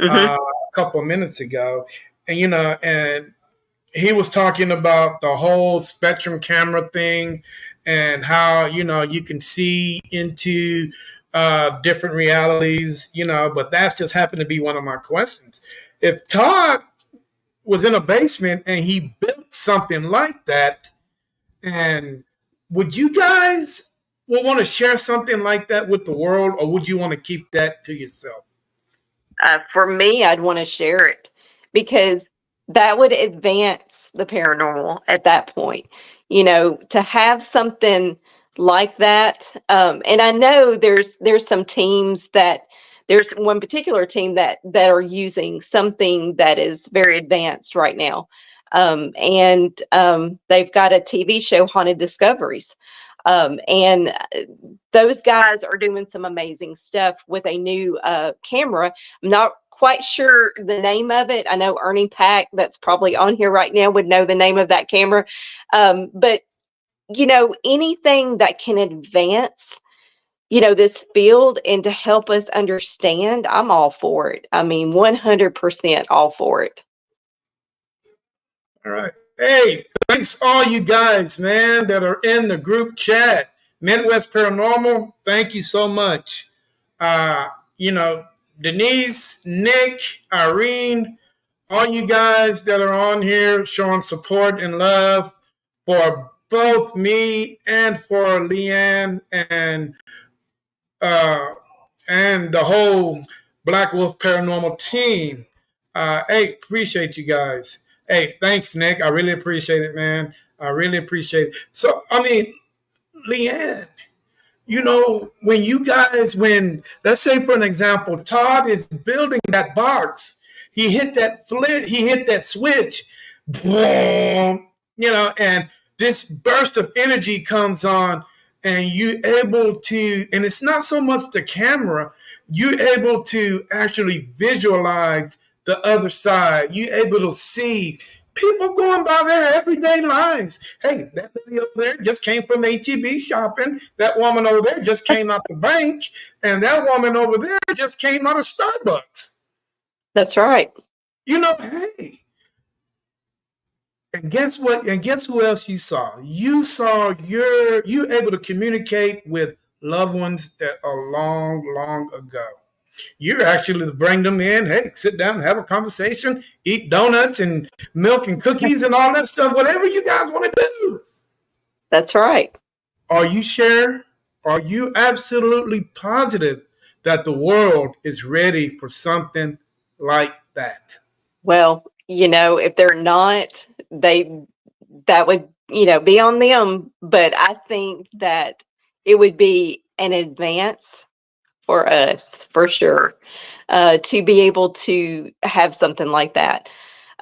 Hmm. a couple of minutes ago, and he was talking about the whole spectrum camera thing and how you can see into different realities, but that's just happened to be one of my questions. If Todd was in a basement and he built something like that, and would you guys want to share something like that with the world, or would you want to keep that to yourself? For me, I'd want to share it because that would advance the paranormal at that point. To have something like that. And I know there's some teams that there's one particular team that are using something that is very advanced right now. And they've got a TV show, Haunted Discoveries. And those guys are doing some amazing stuff with a new camera. I'm not quite sure the name of it. I know Ernie Pack, that's probably on here right now, would know the name of that camera. But anything that can advance, this field and to help us understand, I'm all for it. I mean, 100% all for it. All right. Hey, thanks all you guys, man, that are in the group chat. Midwest Paranormal, thank you so much. Uh, you know, Denise, Nick, Irene, all you guys that are on here showing support and love for both me and for Leanne uh, and the whole Black Wolf Paranormal team. Hey, appreciate you guys. Hey, thanks, Nick. I really appreciate it, man. I really appreciate it. So, I mean, Leanne, when let's say for an example, Todd is building that box, he hit that flip, he hit that switch, boom, and this burst of energy comes on, and you able to, and it's not so much the camera, you're able to actually visualize the other side. You're able to see people going by their everyday lives. Hey, that lady over there just came from HEB shopping. That woman over there just came out the bank. And that woman over there just came out of Starbucks. That's right. Hey. And guess what? And guess who else you saw? You're able to communicate with loved ones that are long, long ago. You're actually to bring them in. Hey, sit down, have a conversation, eat donuts and milk and cookies and all that stuff. Whatever you guys want to do. That's right. Are you sure? Are you absolutely positive that the world is ready for something like that? Well, if they're not, that would, be on them. But I think that it would be an advance for us for sure, to be able to have something like that.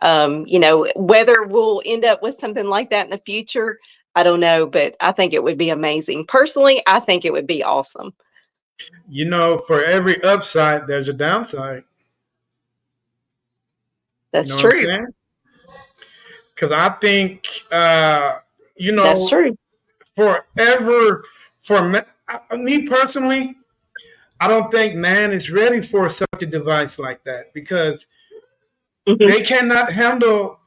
Whether we'll end up with something like that in the future, I don't know, but I think it would be amazing. Personally, I think it would be awesome. For every upside, there's a downside. You know That's what I'm true. saying? Because I think, That's true. forever, me personally, I don't think man is ready for such a device like that because Hmm. they cannot handle.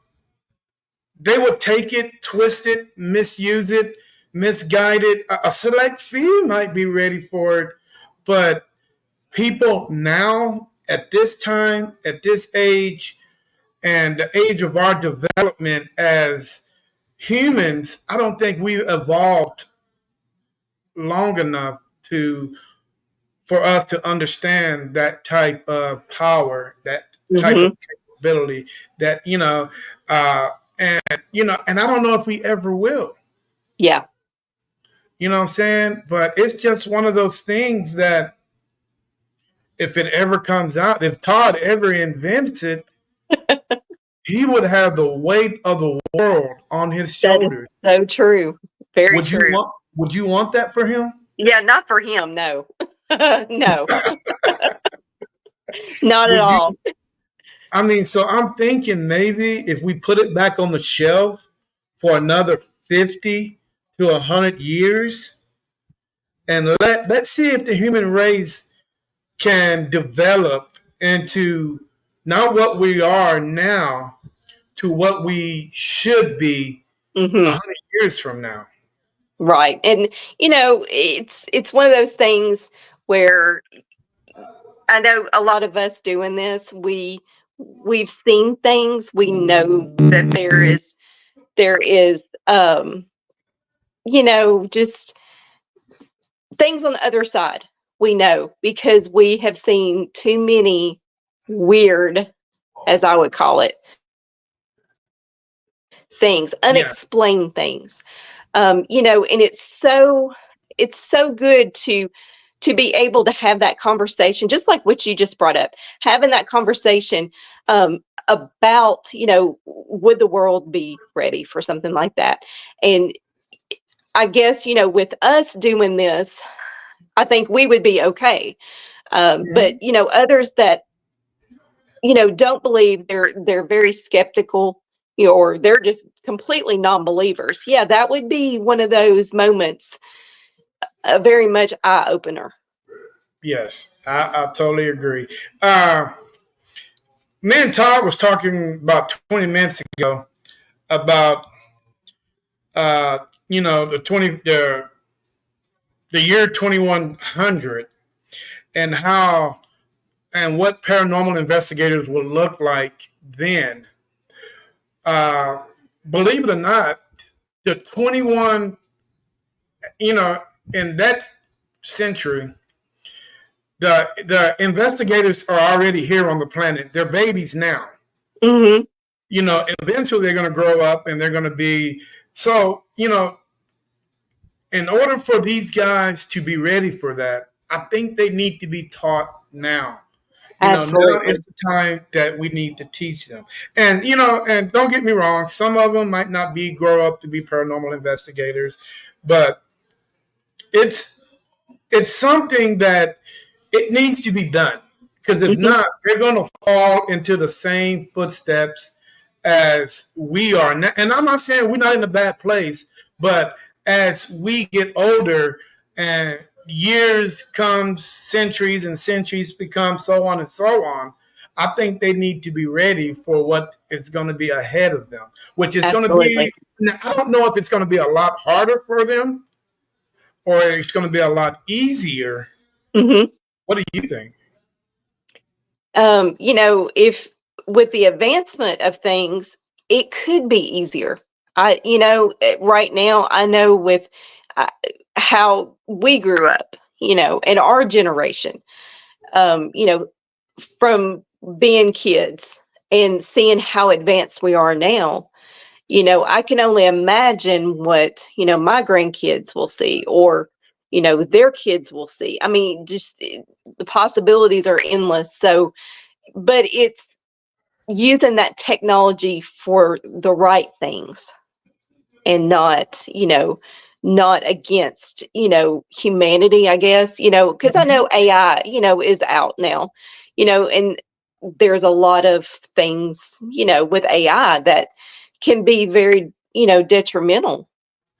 They would take it, twist it, misuse it, misguide it. A select few might be ready for it, but people now at this time, at this age, and the age of our development as humans, I don't think we've evolved long enough to for us to understand that type of power, that type of Hmm. capability, that uh, and I don't know if we ever will. Yeah. You know what I'm saying? But it's just one of those things that if it ever comes out, if Todd ever invents it, he would have the weight of the world on his That is shoulders. so true. Very Would you true. want would you want that for him? Yeah, not for him. No. No, not at Would you all. I mean, so I'm thinking maybe if we put it back on the shelf for another 50 to 100 years, and let's see if the human race can develop into not what we are now to what we should be Hmm. 100 years from now. Right. And it's one of those things where I know a lot of us doing this, we've seen things, we know that there is just things on the other side. We know because we have seen too many weird, as I would call it, things, Yeah. unexplained things. And it's so good to be able to have that conversation, just like what you just brought up, having that conversation about, would the world be ready for something like that? And I guess, with us doing this, I think we would be okay. But Mhm. others that don't believe, they're very skeptical, or they're just completely non-believers. Yeah, that would be one of those moments, a very much eye opener. Yes, I totally agree. Uh, Me and Todd was talking about 20 minutes ago about the year 2100 and how and what paranormal investigators would look like then. Uh, Believe it or not, the 21 you know in that century, the investigators are already here on the planet. They're babies now. Hmm. Eventually they're going to grow up and they're going to be so. In order for these guys to be ready for that, I think they need to be taught now. Now Absolutely. is the time that we need to teach them. And don't get me wrong, some of them might not be grow up to be paranormal investigators, but it's it's something that it needs to be done. Because if Hmm. not, they're going to fall into the same footsteps as we are. And I'm not saying we're not in a bad place, but as we get older and years comes, centuries and centuries become so on and so on, I think they need to be ready for what is going to be ahead of them, which is going to Absolutely. be, now, I don't know if it's going to be a lot harder for them or it's going to be a lot easier. Hmm. What do you think? If with the advancement of things, it could be easier. Right now, I know with uh, how we grew up, in our generation, um, you know, from being kids and seeing how advanced we are now, I can only imagine what, my grandkids will see, or, their kids will see. I mean, just the possibilities are endless. So, but it's using that technology for the right things, and not against, humanity, I guess, because I know AI, is out now, and there's a lot of things, with AI that can be very, detrimental.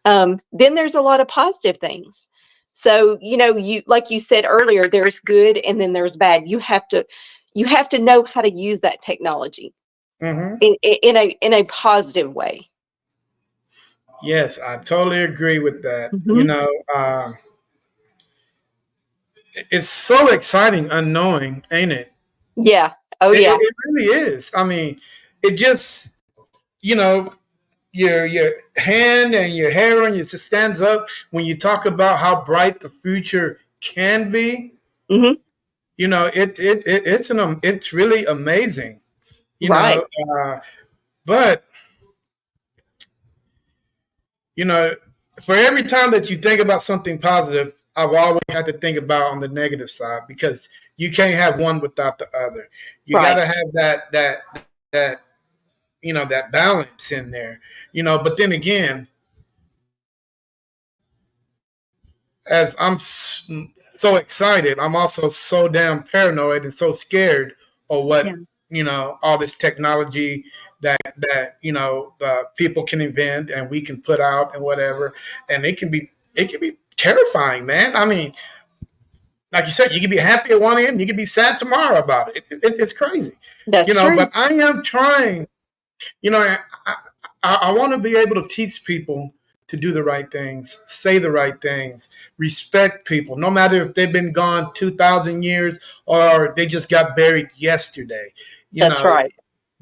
Then there's a lot of positive things. So, you, like you said earlier, there's good and then there's bad. You have to know how to use that technology Mm-hmm. in a positive way. Yes, I totally agree with that. Hmm. It's so exciting, unknowing, ain't it? Yeah. Oh, It, it, yeah. it really is. I mean, it just you know your hand and your hair on you just stands up when you talk about how bright the future can be. Hmm. It's really amazing. You Right. know, but you know, for every time that you think about something positive, I've always had to think about on the negative side because you can't have one without the other. You got Right. to have that that balance in there. But then again, as so excited, I'm also so damn paranoid and so scared of Yeah. what all this technology that the people can invent and we can put out and whatever, and it can be terrifying, man. I mean, like you said, you can be happy at one end, you can be sad tomorrow about it. It's crazy, That's true. But I am trying. I want to be able to teach people to do the right things, say the right things, respect people, no matter if they've been gone 2,000 years or they just got buried yesterday. You That's know, right.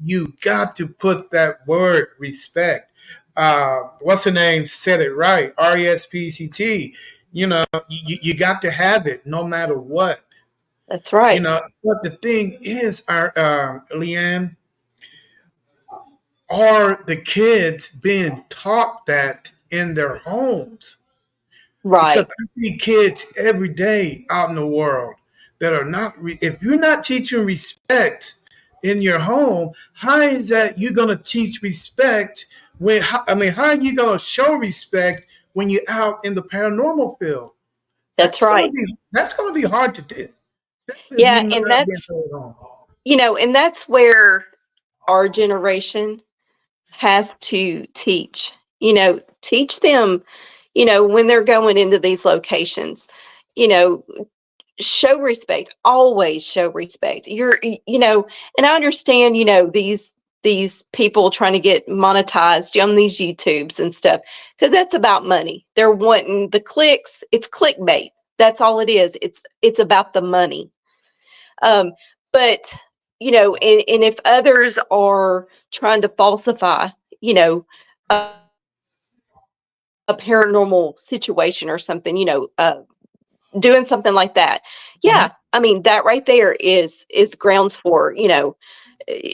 you got to put that word respect. What's the name? Said it right. RESPCT. You got to have it no matter what. That's right. But the thing is, our Leanne, are the kids being taught that in their homes? Because Right. I see kids every day out in the world that are not. If you're not teaching respect in your home, how is that you're going to teach respect when? I mean, how are you going to show respect when you're out in the paranormal field? That's That's going to right. be that's going to be hard to do, especially if Yeah, you're not and being that's, taught at home. and that's where our generation has to teach. Teach them, when they're going into these locations, you know, show respect, always show respect. And I understand, these people trying to get monetized on these YouTubes and stuff, because that's about money. They're wanting the clicks. It's clickbait. That's all it is. It's about the money. Um, but and if others are trying to falsify, you know, a, a paranormal situation or something, doing something like that, Mhm. yeah, I mean that right there is grounds for,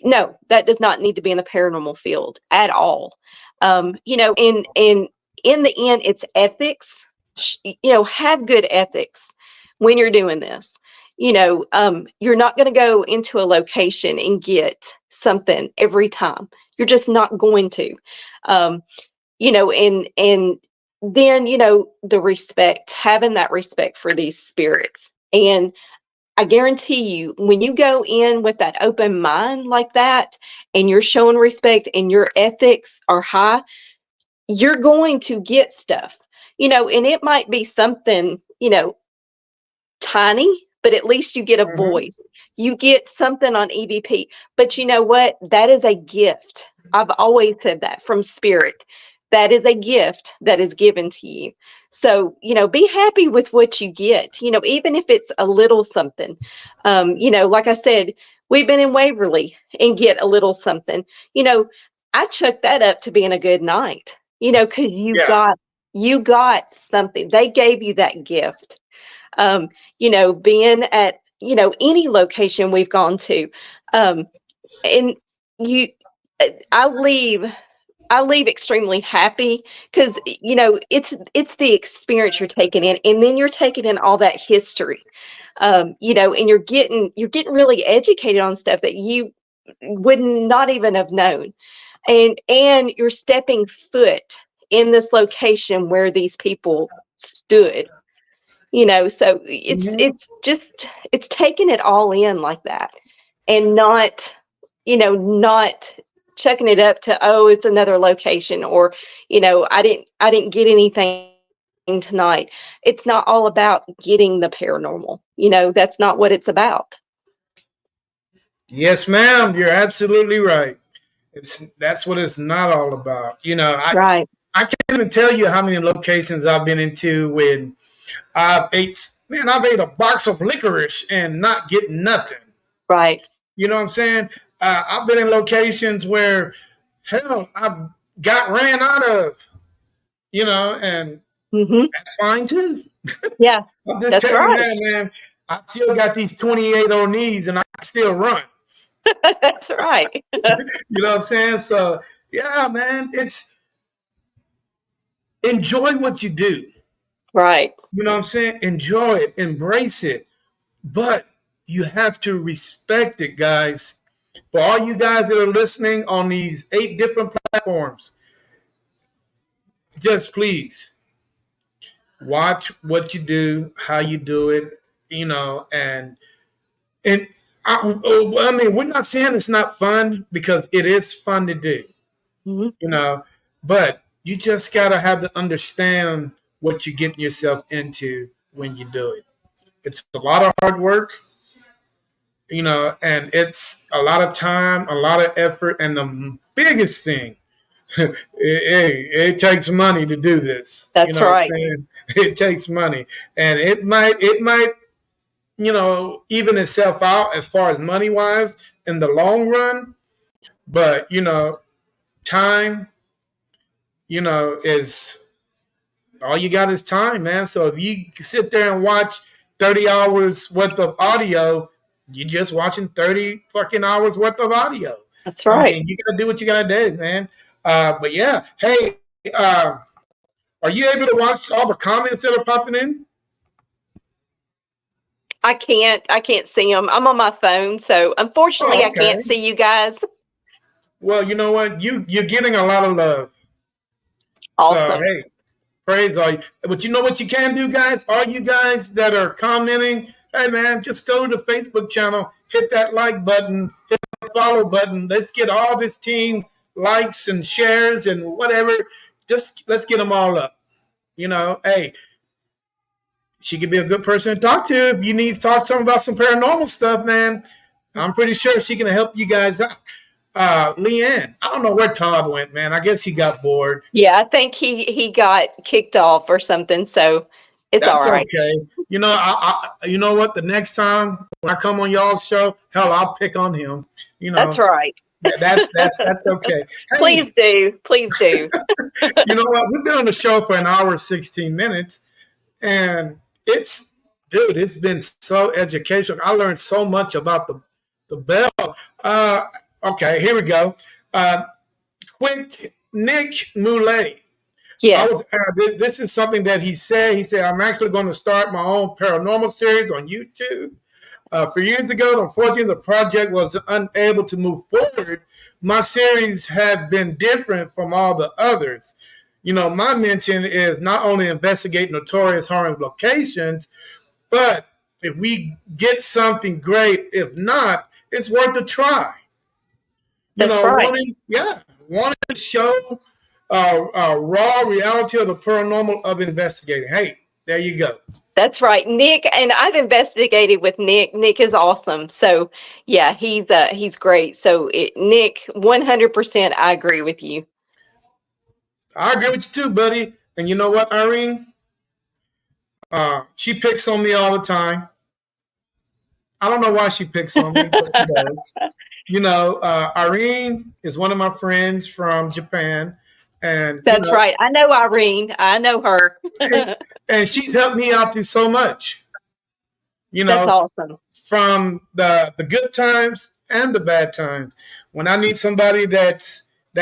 no, that does not need to be in the paranormal field at all. And in the end, it's ethics. Have good ethics when you're doing this. You're not going to go into a location and get something every time. You're just not going to. Um, and then the respect, having that respect for these spirits. And I guarantee you, when you go in with that open mind like that, and you're showing respect and your ethics are high, you're going to get stuff. And it might be something, tiny, but at least you get a Mhm. voice. You get something on EVP. But you know what? That is a gift. I've always said that from spirit. That is a gift that is given to you. So, be happy with what you get, even if it's a little something. Like I said, we've been in Waverly and get a little something. You know, I chuck that up to being a good night, because Yeah. you got something. They gave you that gift. Being at, any location we've gone to. And you, I leave, I leave extremely happy because, it's the experience you're taking in, and then you're taking in all that history. And you're getting really educated on stuff that you would not even have known. And you're stepping foot in this location where these people stood. So Mhm. it's taking it all in like that, and not checking it up to, oh, it's another location, or I didn't get anything tonight. It's not all about getting the paranormal. That's not what it's about. Yes, ma'am. You're absolutely right. That's what it's not all about. Right. I can't even tell you how many locations I've been into when I've ate a box of licorice and not getting nothing. Right. You know what I'm saying? I've been in locations where hell I got ran out of. And Hmm. that's fine too. Yeah, I'm just that's telling you right. that, man. I still got these 28 on knees and I can still run. That's right. You know what I'm saying? So yeah, man, it's enjoy what you do. Right. You know what I'm saying? Enjoy it, embrace it, but you have to respect it, guys. For all you guys that are listening on these 8 different platforms, just please watch what you do, how you do it, and I mean, we're not saying it's not fun because it is fun to do, Mhm. you know, but you just gotta have to understand what you're getting yourself into when you do it. It's a lot of hard work, and it's a lot of time, a lot of effort, and the biggest thing, it takes money to do this. You That's know what I'm right. saying? It takes money, and it might even itself out as far as money wise in the long run. But time, is all you got is time, man. So if you sit there and watch 30 hours worth of audio, you're just watching 30 fucking hours worth of audio. That's I right. mean, you gotta do what you gotta do, man. But yeah, hey, are you able to watch all the comments that are popping in? I can't see them. I'm on my phone, so unfortunately Oh, I okay. can't see you guys. Well, you know what? You're getting a lot of love. So Awesome. hey, praise all you. But you know what you can do, guys? All you guys that are commenting, hey man, just go to the Facebook channel, hit that like button, hit the follow button. Let's get all this team likes and shares and whatever. Just let's get them all up. Hey, she could be a good person to talk to if you need to talk to them about some paranormal stuff, man. I'm pretty sure she can help you guys out. Leanne, I don't know where Todd went, man. I guess he got bored. Yeah, I think he got kicked off or something, so it's all That's right. okay. You know what? The next time when I come on y'all's show, hell, I'll pick on him. You That's know, right. that's okay. Hey, Please do. Please do. you know what? We've been on the show for an hour 16 minutes, and it's been so educational. I learned so much about the bell. Uh, okay, here we go. Uh, quick, Nick Moulet. Yes. This is something that he said. He said, I'm actually going to start my own paranormal series on YouTube. For years ago, unfortunately, the project was unable to move forward. My series have been different from all the others. My mention is not only investigate notorious haunted locations, but if we get something great, if not, it's worth a try. That's right. Wanting to show raw reality of the paranormal of investigating. Hey, there you go. That's right. Nick, and I've investigated with Nick. Nick is awesome. So yeah, he's great. So Nick, 100% I agree with you. I agree with you too, buddy. And you know what, Irene? She picks on me all the time. I don't know why she picks on me, but she does. Irene is one of my friends from Japan, and That's right. I know Irene. I know her. and she's helped me out through so much. You That's know, awesome. from the good times and the bad times. When I need somebody that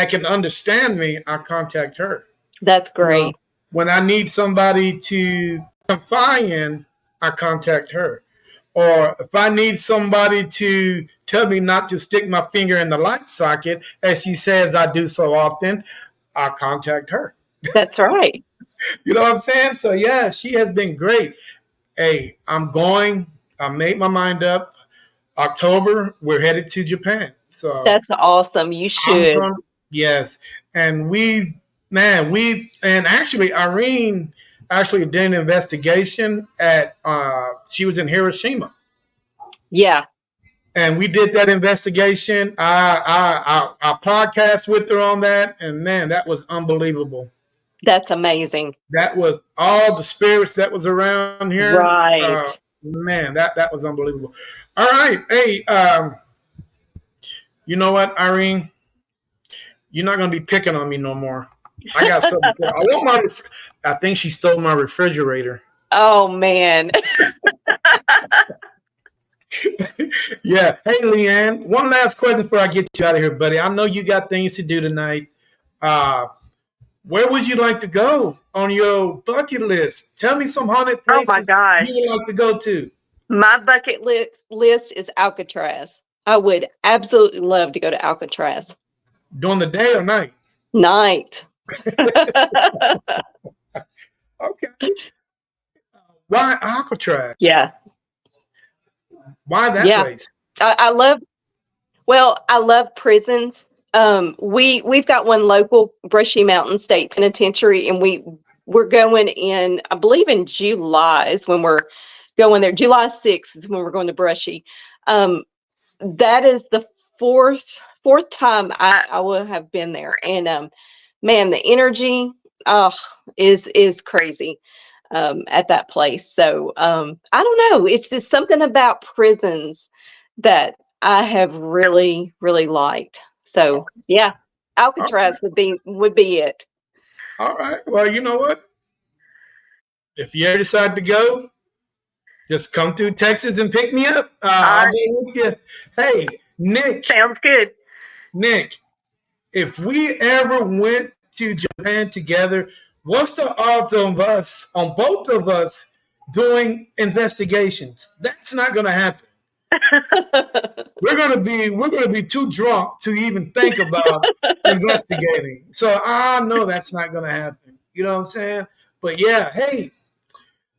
can understand me, I contact her. That's You know, great. when I need somebody to confide in, I contact her. Or if I need somebody to tell me not to stick my finger in the light socket, as she says I do so often, I contact her. That's right. You know what I'm saying? So yeah, she has been great. Hey, I'm going. I made my mind up. October, we're headed to Japan. So That's awesome. You I'm should. going. Yes, and and actually Irene actually did an investigation at. She was in Hiroshima, Yeah, and we did that investigation. I podcast with her on that, and man, that was unbelievable. that's amazing. That was all the spirits that was around here. Right. Man, that was unbelievable. All right, hey, you know what, Irene? You're not gonna be picking on me no more. I got something for. I want my. I think she stole my refrigerator. Oh man. Yeah. Hey, Leanne. One last question before I get you out of here, buddy. I know you got things to do tonight. Uh, where would you like to go on your bucket list? Tell me some haunted Oh my places you gosh. would like to go to My bucket list is Alcatraz. I would absolutely love to go to Alcatraz. during the day or night. Night. Okay. Why Alcatraz? Yeah. Why that Yeah. place? I love I love prisons. We've got one local, Brushy Mountain State Penitentiary, and we're going in, I believe in July is when we're going there. July 6th is when we're going to Brushy. That is the fourth time I will have been there, and man, the energy uh is crazy at that place. So I don't know. It's just something about prisons that I have really liked. So yeah, All Alcatraz would be it. right. Well, you know what? If you ever decide to go, just come through Texas and pick me up. All I'll right, be with you. Hey, sounds good. Nick, if we ever went to Japan together, what's the odds of us, on both of us, doing investigations? That's not going to happen. We're gonna be too drunk to even think about investigating. So I know that's not gonna happen. You know what I'm saying? But yeah, hey,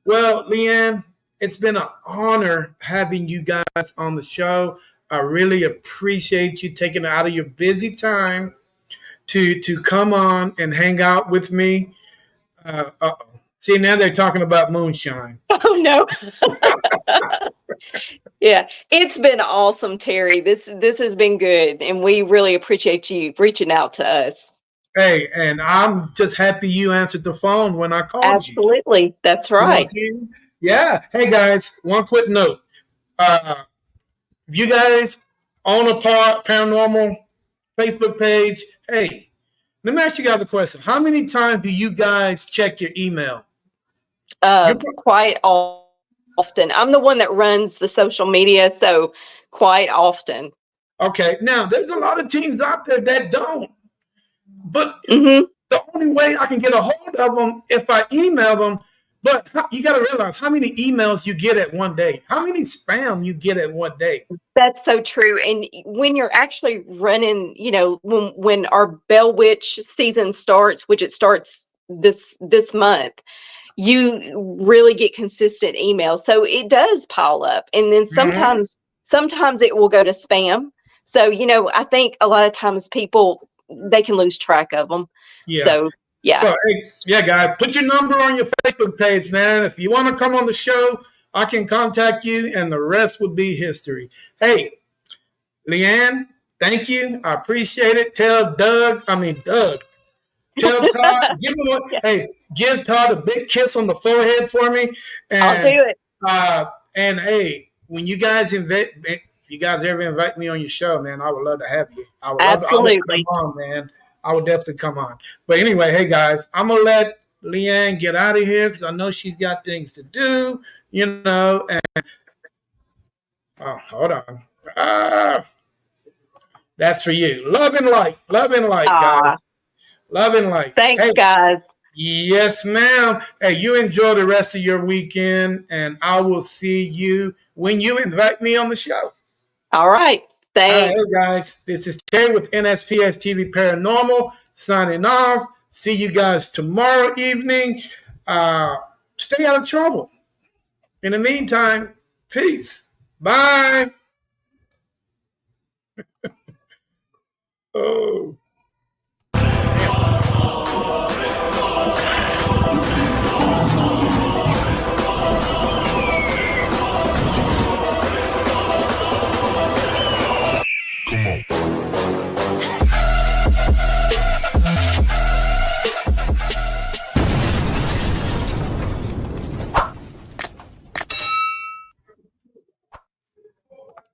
well, Leanne, it's been an honor having you guys on the show. I really appreciate you taking out of your busy time to come on and hang out with me. Uh-oh. See, now they're talking about moonshine. Oh no. Yeah, it's been awesome, Terry. This has been good, and we really appreciate you reaching out to us. Hey, and I'm just happy you answered the phone when I called you. Absolutely, that's You know what I'm right. saying? Yeah. Hey guys, one quick note. If you guys own a paranormal Facebook page, hey, let me ask you guys a question. How many times do you guys check your email? You're, Quite often. I'm the one that runs the social media, so quite often. okay. Now, there's a lot of teams out there that don't. But Hmm. the only way I can get a hold of them if I email them. But you got to realize how many emails you get at one day, how many spam you get at one day. That's so true. And when you're actually running, when our Bell Witch season starts, which it starts this month, you really get consistent emails. So it does pile up. And then Mm-hmm. sometimes it will go to spam. So, I think a lot of times people they can lose track of them. Yeah. So yeah, So, hey, yeah, guys, put your number on your Facebook page, man. If you want to come on the show, I can contact you, and the rest would be history. Hey, Leanne, thank you. I appreciate it. Doug, tell Todd, give him yeah, hey, give Todd a big kiss on the forehead for me. I'll do And it. hey, when if you guys ever invite me on your show, man, I would love to have you. I would come Absolutely. on, man. I would definitely come on. But anyway, hey guys, I'm gonna let Leanne get out of here because I know she's got things to do, and oh, hold on. Ah, that's for you. Love and light, Ah, guys. Love and light. thanks, Hey, guys. yes, ma'am. Hey, you enjoy the rest of your weekend, and I will see you when you invite me on the show. All right. All right, Thanks. hey guys, this is Terry with NSPS TV Paranormal signing off. See you guys tomorrow evening. Uh, stay out of trouble. In the meantime, peace. Bye. Oh.